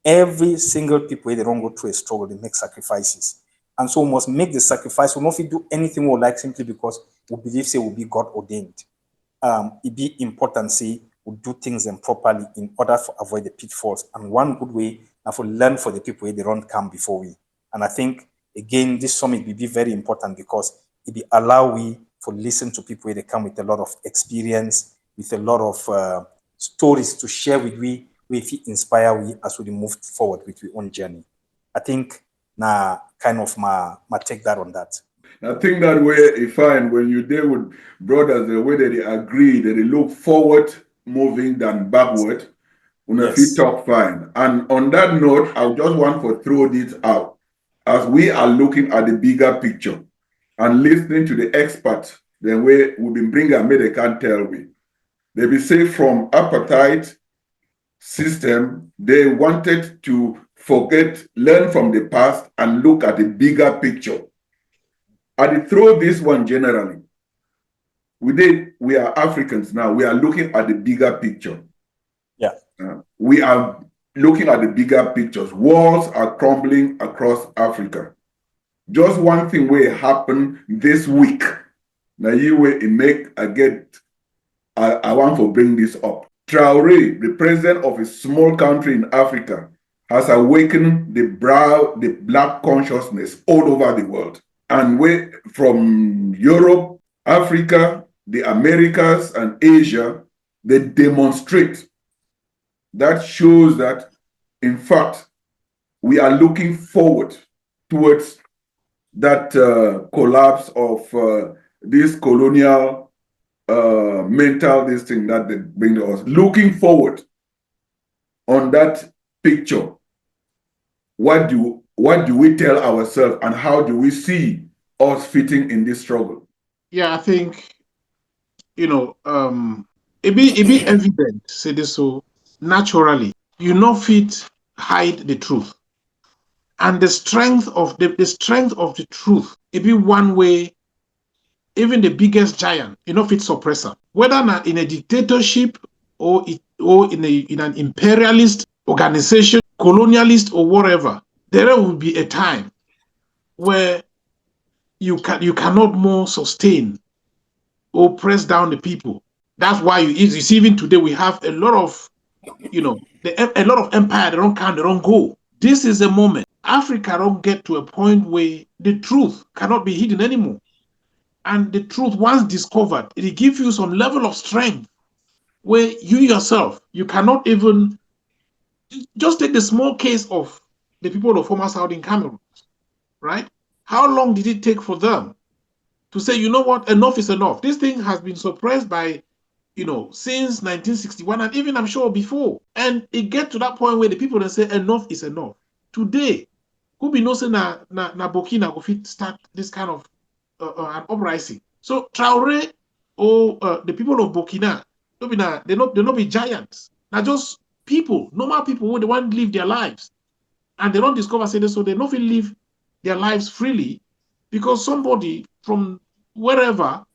Every single people, they don't go through a struggle, they make sacrifices. And so we must make the sacrifice. We'll not do anything we like simply because we believe say will be God ordained. It be important, say, we do things properly in order to avoid the pitfalls. And one good way and for learn for the people they don't come before we. And I think again, this summit will be very important because it will allow we for listen to people they come with a lot of experience, with a lot of stories to share with we, if it inspire we as we move forward with our own journey. I think now kind of my take that on that. I think that way you find when you deal with brothers, the way that they agree that they look forward moving than backward, when yes. If you talk fine. And on that note, I just want to throw this out. As we are looking at the bigger picture and listening to the experts, the way we've been bringing, they can't tell me. They be say from apartheid system, they wanted to learn from the past and look at the bigger picture. I throw this one generally. We are Africans now. We are looking at the bigger picture. Yeah. We are looking at the bigger pictures. Walls are crumbling across Africa. Just one thing will happen this week. Now you will make I want to bring this up. Traoré, the president of a small country in Africa, has awakened the black consciousness all over the world. And from Europe, Africa, the Americas, and Asia, they demonstrate. That shows that, in fact, we are looking forward towards that collapse of this colonial mental this thing that they bring to us. Looking forward on that picture, what do we tell ourselves and how do we see us fitting in this struggle? Yeah, I think, it be evident, say this so naturally. You no fit hide the truth. And the strength of the truth, it be one way, even the biggest giant, fit suppress them. Whether not in a dictatorship or in an imperialist organization, colonialist or whatever, there will be a time where you cannot more sustain or press down the people. That's why you see even today we have a lot of a lot of empire, they don't come, they don't go. This is a moment. Africa don't get to a point where the truth cannot be hidden anymore. And the truth, once discovered, it gives you some level of strength where you yourself, you cannot even, just take the small case of the people of former Southern Cameroon, right? How long did it take for them to say, you know what, enough is enough? This thing has been suppressed by, since 1961, and even I'm sure before. And it gets to that point where the people that say enough is enough. Today, who be no say na Burkina go fit start this kind of an uprising. So Traore or the people of Burkina, they not be giants. Now just people, normal people who they want to live their lives, and they don't discover say this, so they don't live their lives freely because somebody from wherever,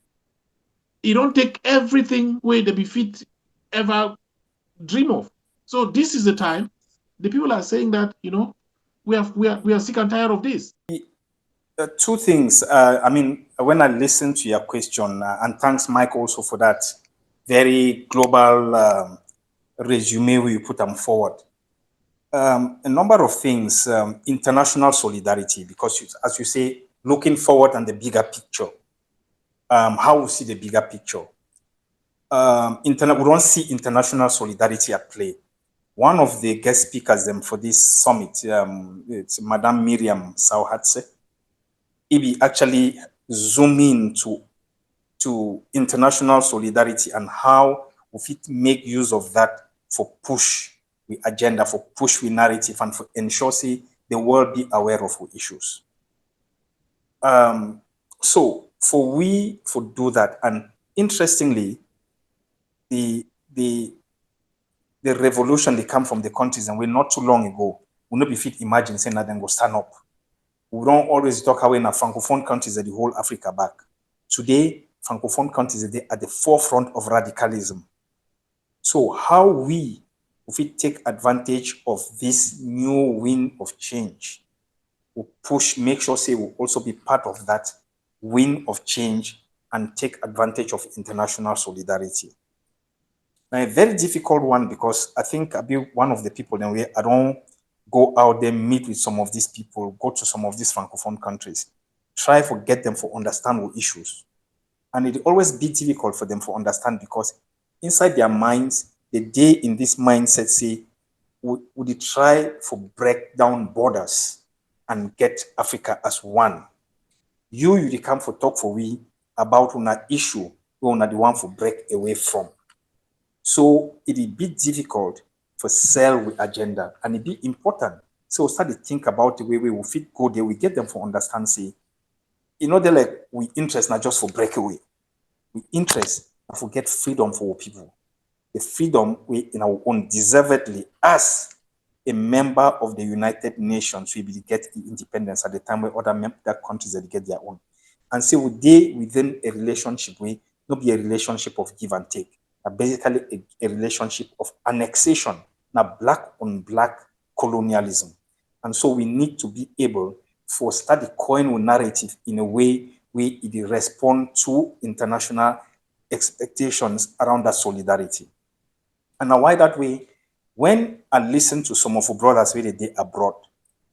he don't take everything where they be fit ever dream of. So this is the time the people are saying that we are sick and tired of this. Two things. When I listen to your question, and thanks, Mike, also for that very global resume where you put them forward. A number of things, international solidarity, because as you say, looking forward and the bigger picture, how we see the bigger picture. We don't see international solidarity at play. One of the guest speakers for this summit, it's Madame Miriam Sauhatse. He actually zoom in to international solidarity and how we fit make use of that for push the agenda, for push the narrative, and for ensure the world be aware of our issues. So for do that, and interestingly, the revolution they come from the countries, and we're not too long ago, we'll not be fit imagine saying that then go stand up. We don't always talk how in a Francophone countries that the whole Africa back. Today, Francophone countries are at the forefront of radicalism. So how we take advantage of this new wind of change, we push, make sure we'll also be part of that wind of change and take advantage of international solidarity. Now, a very difficult one, because I think I'll be one of the people in where I don't go out there, meet with some of these people, go to some of these Francophone countries, try to get them to understand what issues. And it always be difficult for them to understand, because inside their minds, the day in this mindset say, would they try to break down borders and get Africa as one? You come for talk for we about an issue we are the one for break away from. So it'll be difficult for sell with agenda, and it'll be important. So start to think about the way we will fit go there. We get them for understand, they're like, we interest not just for breakaway. We interest and for get freedom for our people. The freedom we in our own deservedly as a member of the United Nations, we will get independence at the time where other countries that get their own. And so within a relationship, we not be a relationship of give and take, but basically a relationship of annexation, now black on black colonialism. And so we need to be able for start the coin narrative in a way where it respond to international expectations around that solidarity. And now why that way? When I listen to some of our brothers where they abroad,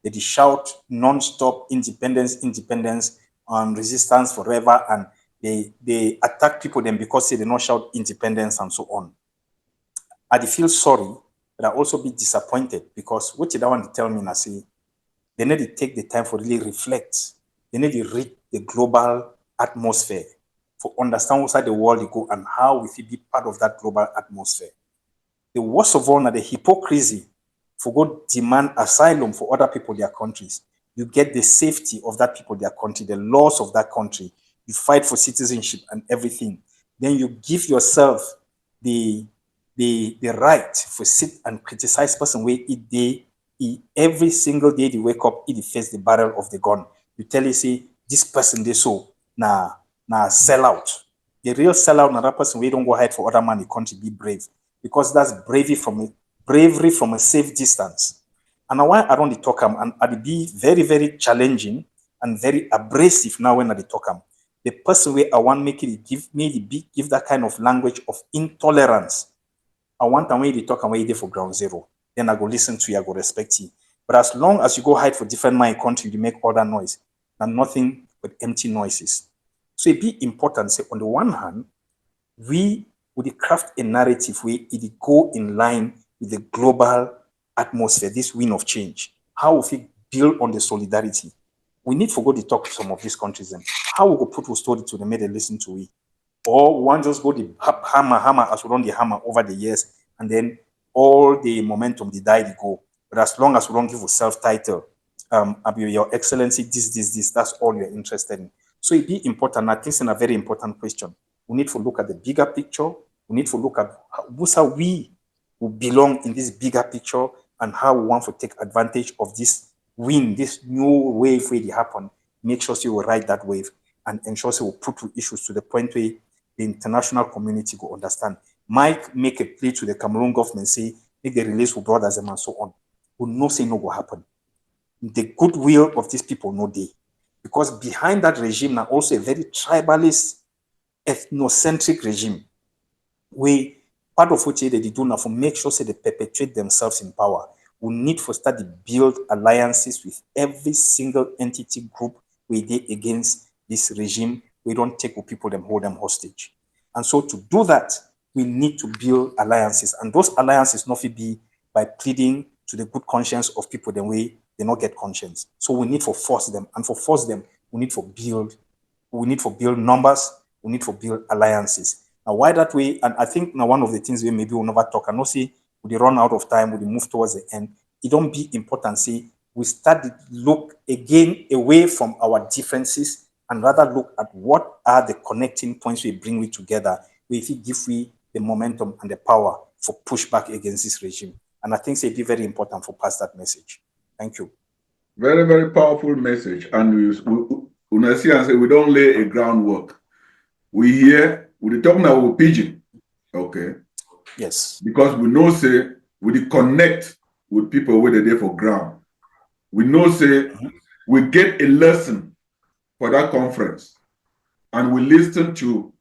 they shout non-stop independence, and resistance forever, and they attack people then because they don't shout independence and so on. I feel sorry, but I also be disappointed, because what they want to tell me, I say, they need to take the time for really reflect. They need to read the global atmosphere for understand outside the world they go and how we should be part of that global atmosphere. The worst of all, now the hypocrisy for go demand asylum for other people, their countries. You get the safety of that people, their country, the laws of that country. You fight for citizenship and everything. Then you give yourself the right for sit and criticize person where every single day they wake up, they face the barrel of the gun. You tell you, say, this person they so nah sell out. The real sellout, now that person we don't go hide for other man in the country, be brave. Because that's bravery from a safe distance. And now why I don't talk and I'd be very, very challenging and very abrasive now when I talk the person where I want make it give that kind of language of intolerance. I want the way they talk and way they for ground zero. Then I go listen to you, I go respect you. But as long as you go hide for different my country, you make other noise, and nothing but empty noises. So it be important, say, on the one hand, we would craft a narrative where it go in line with the global atmosphere, this wind of change. How will we build on the solidarity? We need to go to talk to some of these countries and how we go put a story to them, make them listen to it. Or one just go the hammer as we run the hammer over the years, and then all the momentum, they die, they go. But as long as we don't give a self-title, Your Excellency, this, that's all you're interested in. So it be important. I think it's a very important question. We need to look at the bigger picture. We need to look at how we will belong in this bigger picture and how we want to take advantage of this wind, this new wave where it happen. Make sure you will ride that wave and ensure you will put issues to the point where the international community will understand. Mike make a plea to the Cameroon government, say, make the release with brothers and so on. We know say no will happen. The goodwill of these people no day. Because behind that regime now also a very tribalist, ethnocentric regime, where part of what they do now for make sure say they perpetuate themselves in power. We need to start to build alliances with every single entity group where they against this regime. We don't take people them hold them hostage. And so to do that, we need to build alliances. And those alliances not be by pleading to the good conscience of people the way they not get conscience. So we need to force them. And for force them, we need to build numbers, we need to build alliances. Now, why that way? And I think now one of the things we maybe we'll never talk, and not see we run out of time, we move towards the end. It don't be important. See, we start to look again away from our differences and rather look at what are the connecting points we bring together. If we give the momentum and the power for pushback against this regime. And I think it'd be very important for pass that message. Thank you. Very, very powerful message. And we see and say we don't lay a groundwork. We hear, we talk now with pidgin. Okay. Yes. Because we know say we connect with people where they're there for ground. We know say we get a lesson for that conference. And we listen to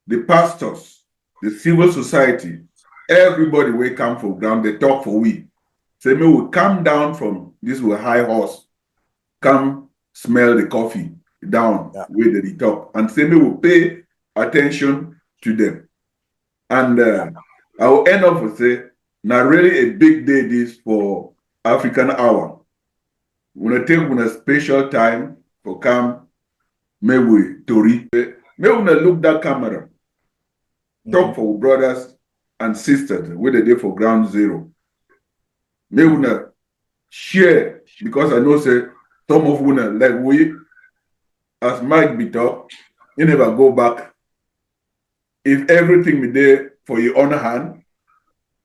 the pastors, the civil society, everybody will come for ground, they talk for we. Say, me will come down from this with high horse, come smell the coffee down where they talk. And say, me will pay attention to them. And I will end up with say, now really a big day this for African Hour. We're take a special time for come, maybe Tori. Maybe we look that camera. Talk for brothers and sisters where they for ground zero. Maybe we share because I know say some of you like we as Mike be talk, you never go back. If everything be there for your own hand,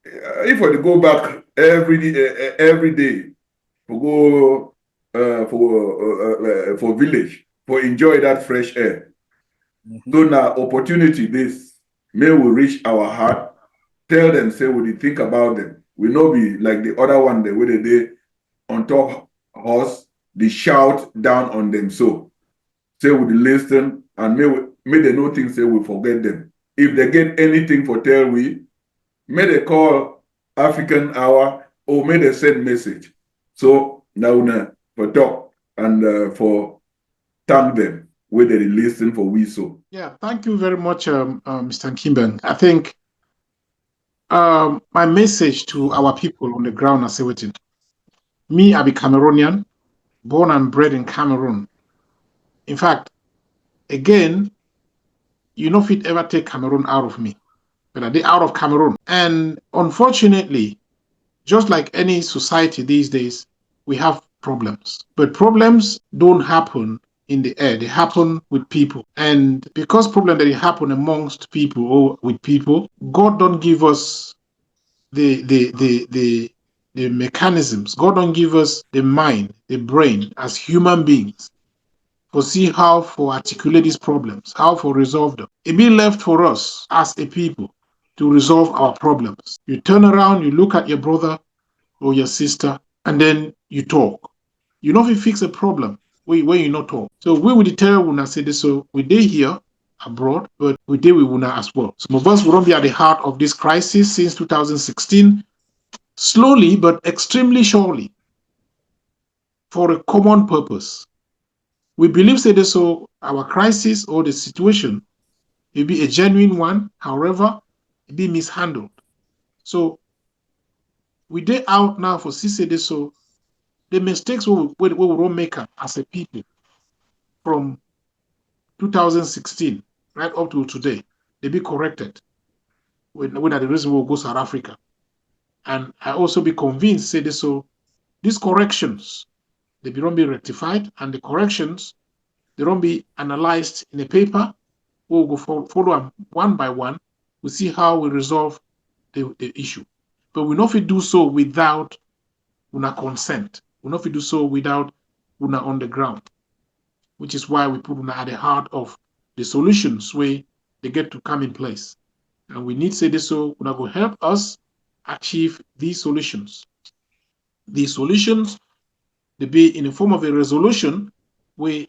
if we go back every day for go for village for enjoy that fresh air. So now opportunity this may we reach our heart, tell them say what you think about them. We not be like the other one the way they on top horse, they shout down on them. So say we listen and may they know things say we forget them. If they get anything for tell we, may they call African Hour or may they send message. So now for talk and for thank them where they listen for we so. Yeah, thank you very much, Mr. Kimben. I think my message to our people on the ground is waiting. Me, I be Cameroonian, born and bred in Cameroon. In fact, again, you know if it ever take Cameroon out of me, but I did out of Cameroon. And unfortunately, just like any society these days, we have problems. But problems don't happen in the air, they happen with people. And because problems that happen amongst people or with people, God don't give us the mechanisms. God don't give us the mind, the brain as human beings to see how to articulate these problems, how to resolve them. It be left for us as a people to resolve our problems. You turn around, you look at your brother or your sister, and then you talk. You know if you fix a problem, where you not talk. So we will tell when I say this, so we day here abroad, but we deal with Una as well. Some of us will not be at the heart of this crisis since 2016, slowly but extremely surely, for a common purpose. We believe, say this, so our crisis or the situation will be a genuine one, however, it be mishandled. So we did out now for CCD, so the mistakes we will make as a people from 2016 right up to today, they be corrected when the reason we will go South Africa. And I also be convinced, say this, so these corrections, they don't be rectified, and the corrections, they don't be analyzed in a paper. We'll go follow them one by one. We see how we resolve the issue. But we not do so without una consent. We not do so without una on the ground, which is why we put una at the heart of the solutions where they get to come in place. And we need, say this, so una go help us achieve these solutions. These solutions, they be in the form of a resolution where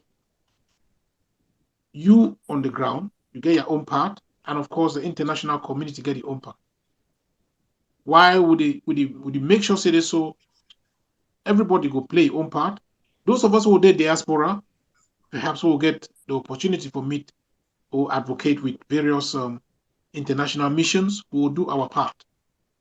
you on the ground, you get your own part, and of course the international community get their own part. Why would they make sure, say this, so everybody go play their own part? Those of us who are diaspora, perhaps will get the opportunity to meet or advocate with various international missions who will do our part.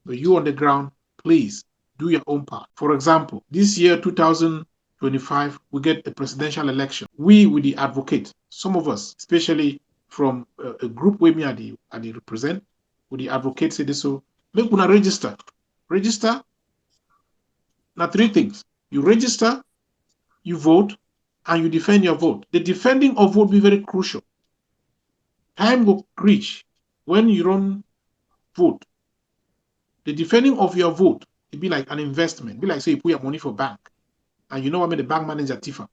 But you on the ground, please do your own part. For example, this year, 2025, we get the presidential election. We will the advocate, some of us, especially from a group where me I represent, with the advocate say this, so make una register. Register, now three things. You register, you vote, and you defend your vote. The defending of vote be very crucial. Time will reach when you don't vote. The defending of your vote, it be like an investment. It be like, say, you put your money for bank, and you know what I mean, the bank manager Tifa.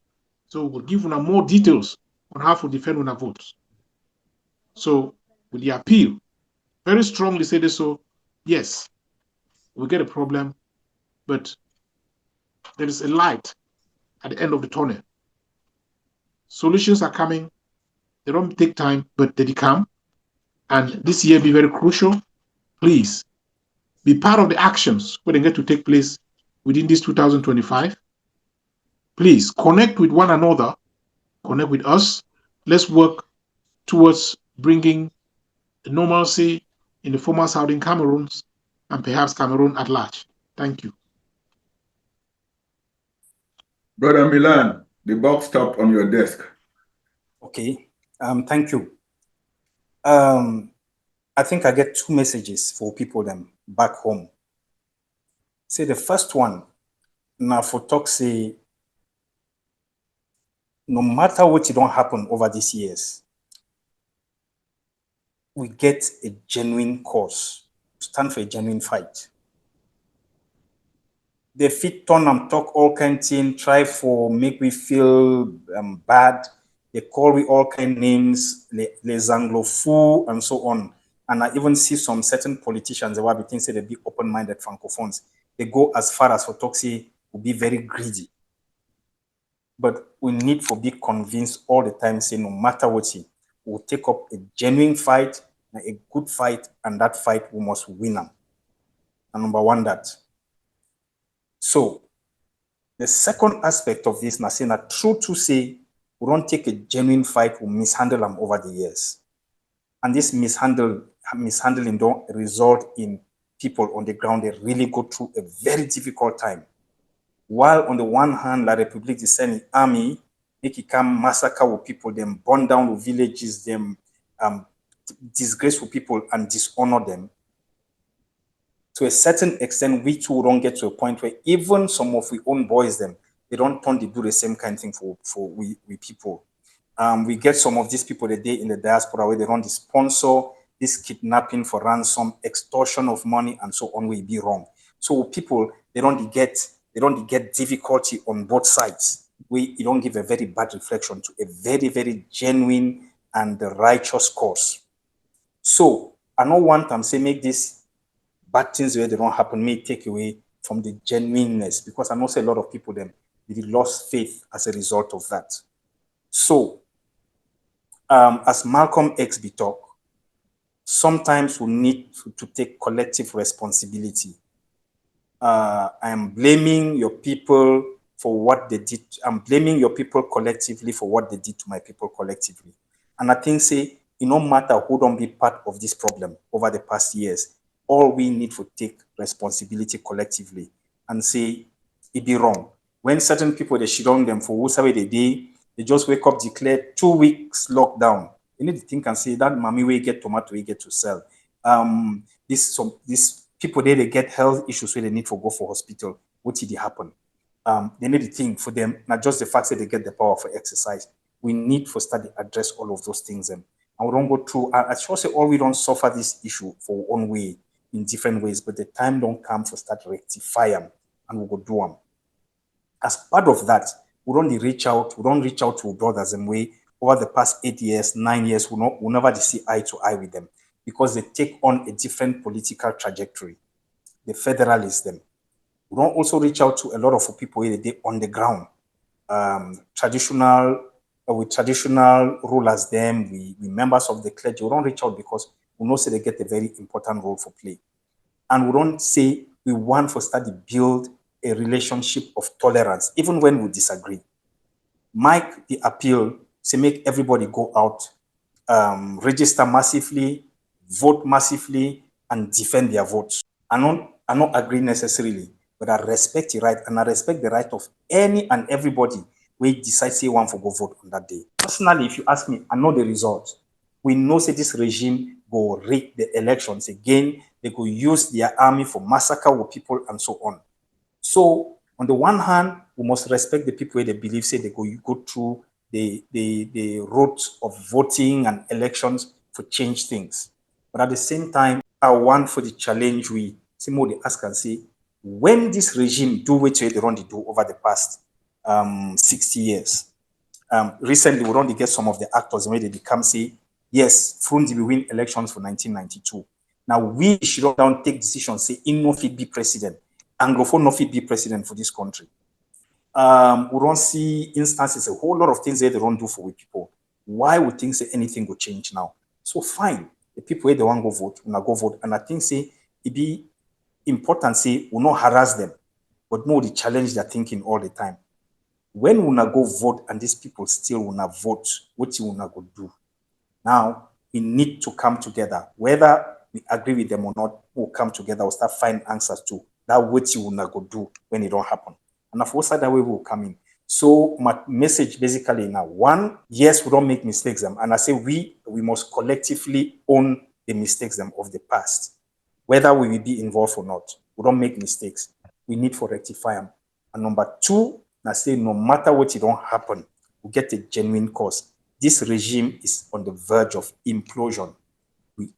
So we'll give you more details on how to defend una votes. So with the appeal, very strongly say this, so yes, we get a problem, but there is a light at the end of the tunnel. Solutions are coming. They don't take time, but they come. And this year be very crucial. Please be part of the actions when they get to take place within this 2025. Please connect with one another, connect with us. Let's work towards bringing normalcy in the former Southern Cameroons and perhaps Cameroon at large. Thank you. Brother Milan, the box top on your desk. Okay, thank you. I think I get two messages for people them back home. Say the first one, now for talk say, no matter what it don't happen over these years, we get a genuine cause, stand for a genuine fight. They fit turn and talk all kind of thing, try for make we feel bad. They call we all kind of names, les anglophones and so on. And I even see some certain politicians, they were between say they be open-minded francophones. They go as far as for talk say will be very greedy. But we need to be convinced all the time, say no matter what, we'll take up a genuine fight, a good fight, and that fight we must win them. And number one, that. So the second aspect of this, saying that true to say, we don't take a genuine fight, we mishandle them over the years. And this mishandling don't result in people on the ground, they really go through a very difficult time. While on the one hand, La République is sending army, make it come massacre with people, them burn down the villages, them disgrace with people and dishonor them. To a certain extent, we too don't get to a point where even some of we own boys them, they don't turn to do the same kind of thing for we people. We get some of these people today in the diaspora where they run the sponsor, this kidnapping for ransom, extortion of money, and so on will be wrong. So people, they don't get difficulty on both sides. You don't give a very bad reflection to a very, very genuine and righteous cause. So I don't want them say make this bad things where they don't happen may take away from the genuineness, because I know say a lot of people them they lost faith as a result of that. So As Malcolm X be talk, sometimes we need to take collective responsibility. I am blaming your people for what they did. I'm blaming your people collectively for what they did to my people collectively. And I think, say, it no matter who don't be part of this problem over the past years, all we need to take responsibility collectively and say it be wrong. When certain people, they shit on them for whatever they just wake up, declare 2 weeks lockdown. You need to think and say that mommy will get tomato, we get to sell. This people there, they get health issues where they need to go for hospital. What did it happen? They need to think for them, not just the fact that they get the power for exercise. We need to study, address all of those things. And we don't go through, I should say, all we don't suffer this issue for one way in different ways, but the time don't come for start rectify them and we go do them. As part of that, we don't reach out to brothers and way over the past 8 years, 9 years, we never see eye to eye with them because they take on a different political trajectory. The federalism. We don't also reach out to a lot of people on the ground, with traditional rulers, them, we members of the clergy. We don't reach out because we know say they get a very important role for play. And we don't say we want for study build a relationship of tolerance, even when we disagree. Mike, the appeal, to make everybody go out, register massively, vote massively, and defend their votes. I not agree necessarily, but I respect the right, and I respect the right of any and everybody who decides they want to go vote on that day. Personally, if you ask me, I know the result. We know say this regime go rig the elections again. They go use their army for massacre with people and so on. So on the one hand, we must respect the people where they believe say they go through the route of voting and elections for change things. But at the same time, I want for the challenge we see more they ask and say, when this regime do what they run do over the past 60 years. Recently, we run to get some of the actors where they become say, yes, Frundi will win elections for 1992. Now we should not down take decisions, say, in no fit be president. Anglophone no fit be president for this country. We don't see instances, a whole lot of things they don't do for people. Why would think say anything will change now? So fine, the people where they want to go vote, will go vote. And I think say it be important say we not harass them, but more the challenge their thinking all the time. When we go vote and these people still will vote, what you will go do? Now we need to come together, whether we agree with them or not. We'll come together. We'll start finding answers to that. What you will go do when it don't happen, and of course that way will come in. So my message basically now: one, yes, we don't make mistakes, and I say we must collectively own the mistakes of the past, whether we will be involved or not. We don't make mistakes. We need to rectify them. And number two, I say no matter what, it don't happen, we get a genuine cause. This regime is on the verge of implosion.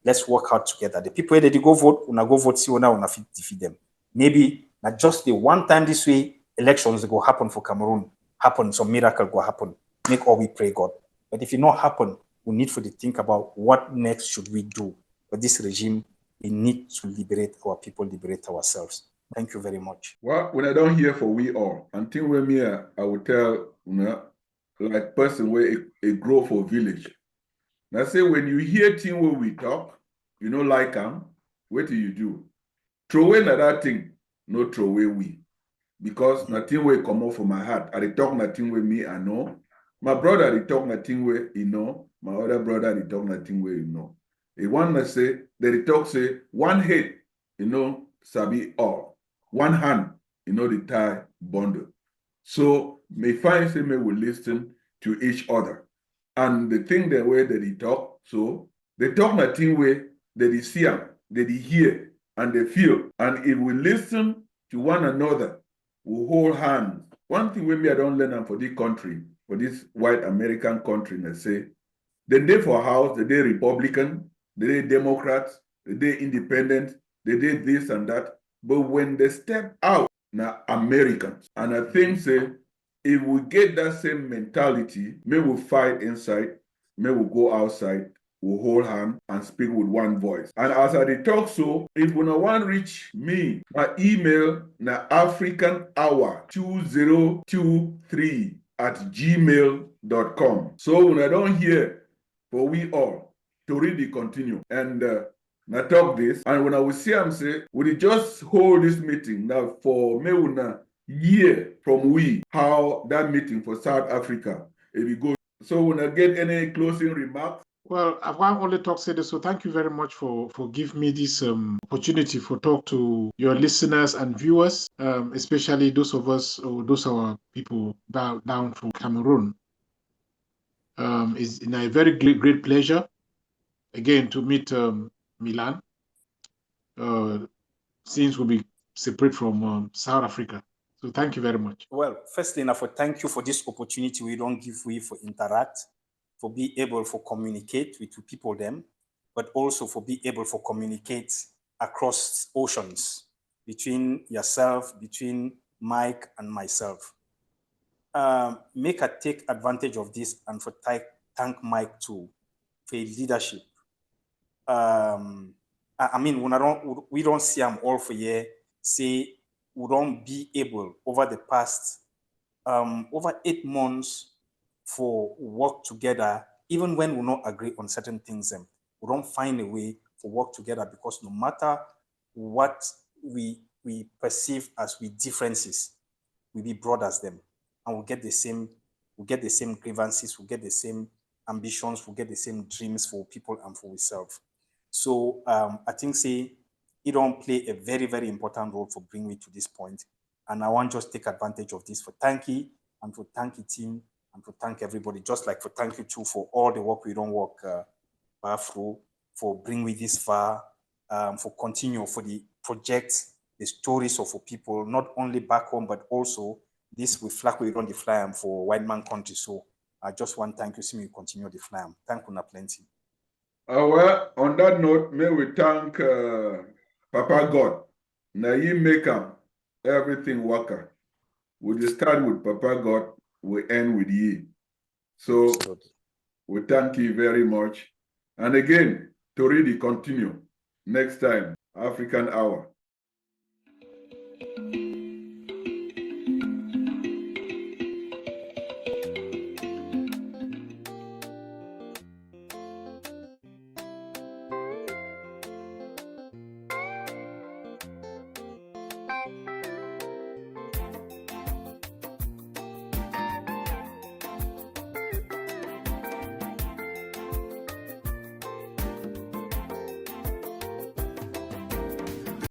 Let's work hard together. The people that they go vote, when go vote, see when I defeat them. Maybe not just the one time this way, elections go happen for Cameroon, happen, some miracle go happen. Make all we pray God. But if it not happen, we need to think about what next should we do. But this regime, we need to liberate our people, liberate ourselves. Thank you very much. Well, when I don't hear for we all, until when me, I will tell, like person where a grow for village. Now say when you hear thing where we talk, you know like what do you do? Throw away that thing, no throw away we. Because nothing will come out from my heart. I talk nothing with me, I know. My brother, they talk nothing with you know. My other brother, they talk nothing with you know. A one that say, they talk say, one head, sabi all. One hand, the tie bundle. So may find say may will listen to each other. And the thing the way that he talk, so they talk nothing way that they see them, that they hear, and they feel. And if we listen to one another, we hold hands. One thing maybe I don't learn for this country, for this white American country, they say, the day for house, the day Republican, the day Democrats, the day Independent, the day this and that. But when they step out, now Americans, and I think say, if we get that same mentality, may we fight inside, may we go outside, we hold hand and speak with one voice. And as I talk so, if you no want reach me, my email na africanhour2023@gmail.com. So when I don't hear for we all to really continue. And I talk this, and when I will see him say, we just hold this meeting now for me una year from we how that meeting for South Africa if we go. So when I get any closing remarks. Well, I want only talk say this. So thank you very much for giving me this opportunity for talk to your listeners and viewers, especially those of us or those our people down from Cameroon. It's a very great pleasure again to meet Milan. Since we'll be separate from South Africa. So thank you very much. Well, firstly, enough for thank you for this opportunity we don't give we for interact, for be able for communicate with people them, but also for be able for communicate across oceans between yourself, between Mike and myself. Make a take advantage of this and for thank Mike too for his leadership. I mean, we don't see them all for year, say we don't be able over the past over 8 months for work together, even when we not agree on certain things, we don't find a way for work together because no matter what we perceive as we differences, we be brothers them, and we get the same grievances, we get the same ambitions, we get the same dreams for people and for ourselves. So I think say it don't play a very, very important role for bringing me to this point. And I want just take advantage of this for thank you and for thank you team and for thank everybody, just like for thank you too for all the work we don't work through, for bring me this far, for continue for the projects, the stories of for people, not only back home, but also this with flag we run the fly for white man country. So I just want thank you, see me continue the fly. Thank you plenty. Well, on that note, may we thank Papa God. Now you make everything work. We just start with Papa God, we end with ye. So we thank you very much. And again, to really continue next time, African Hour.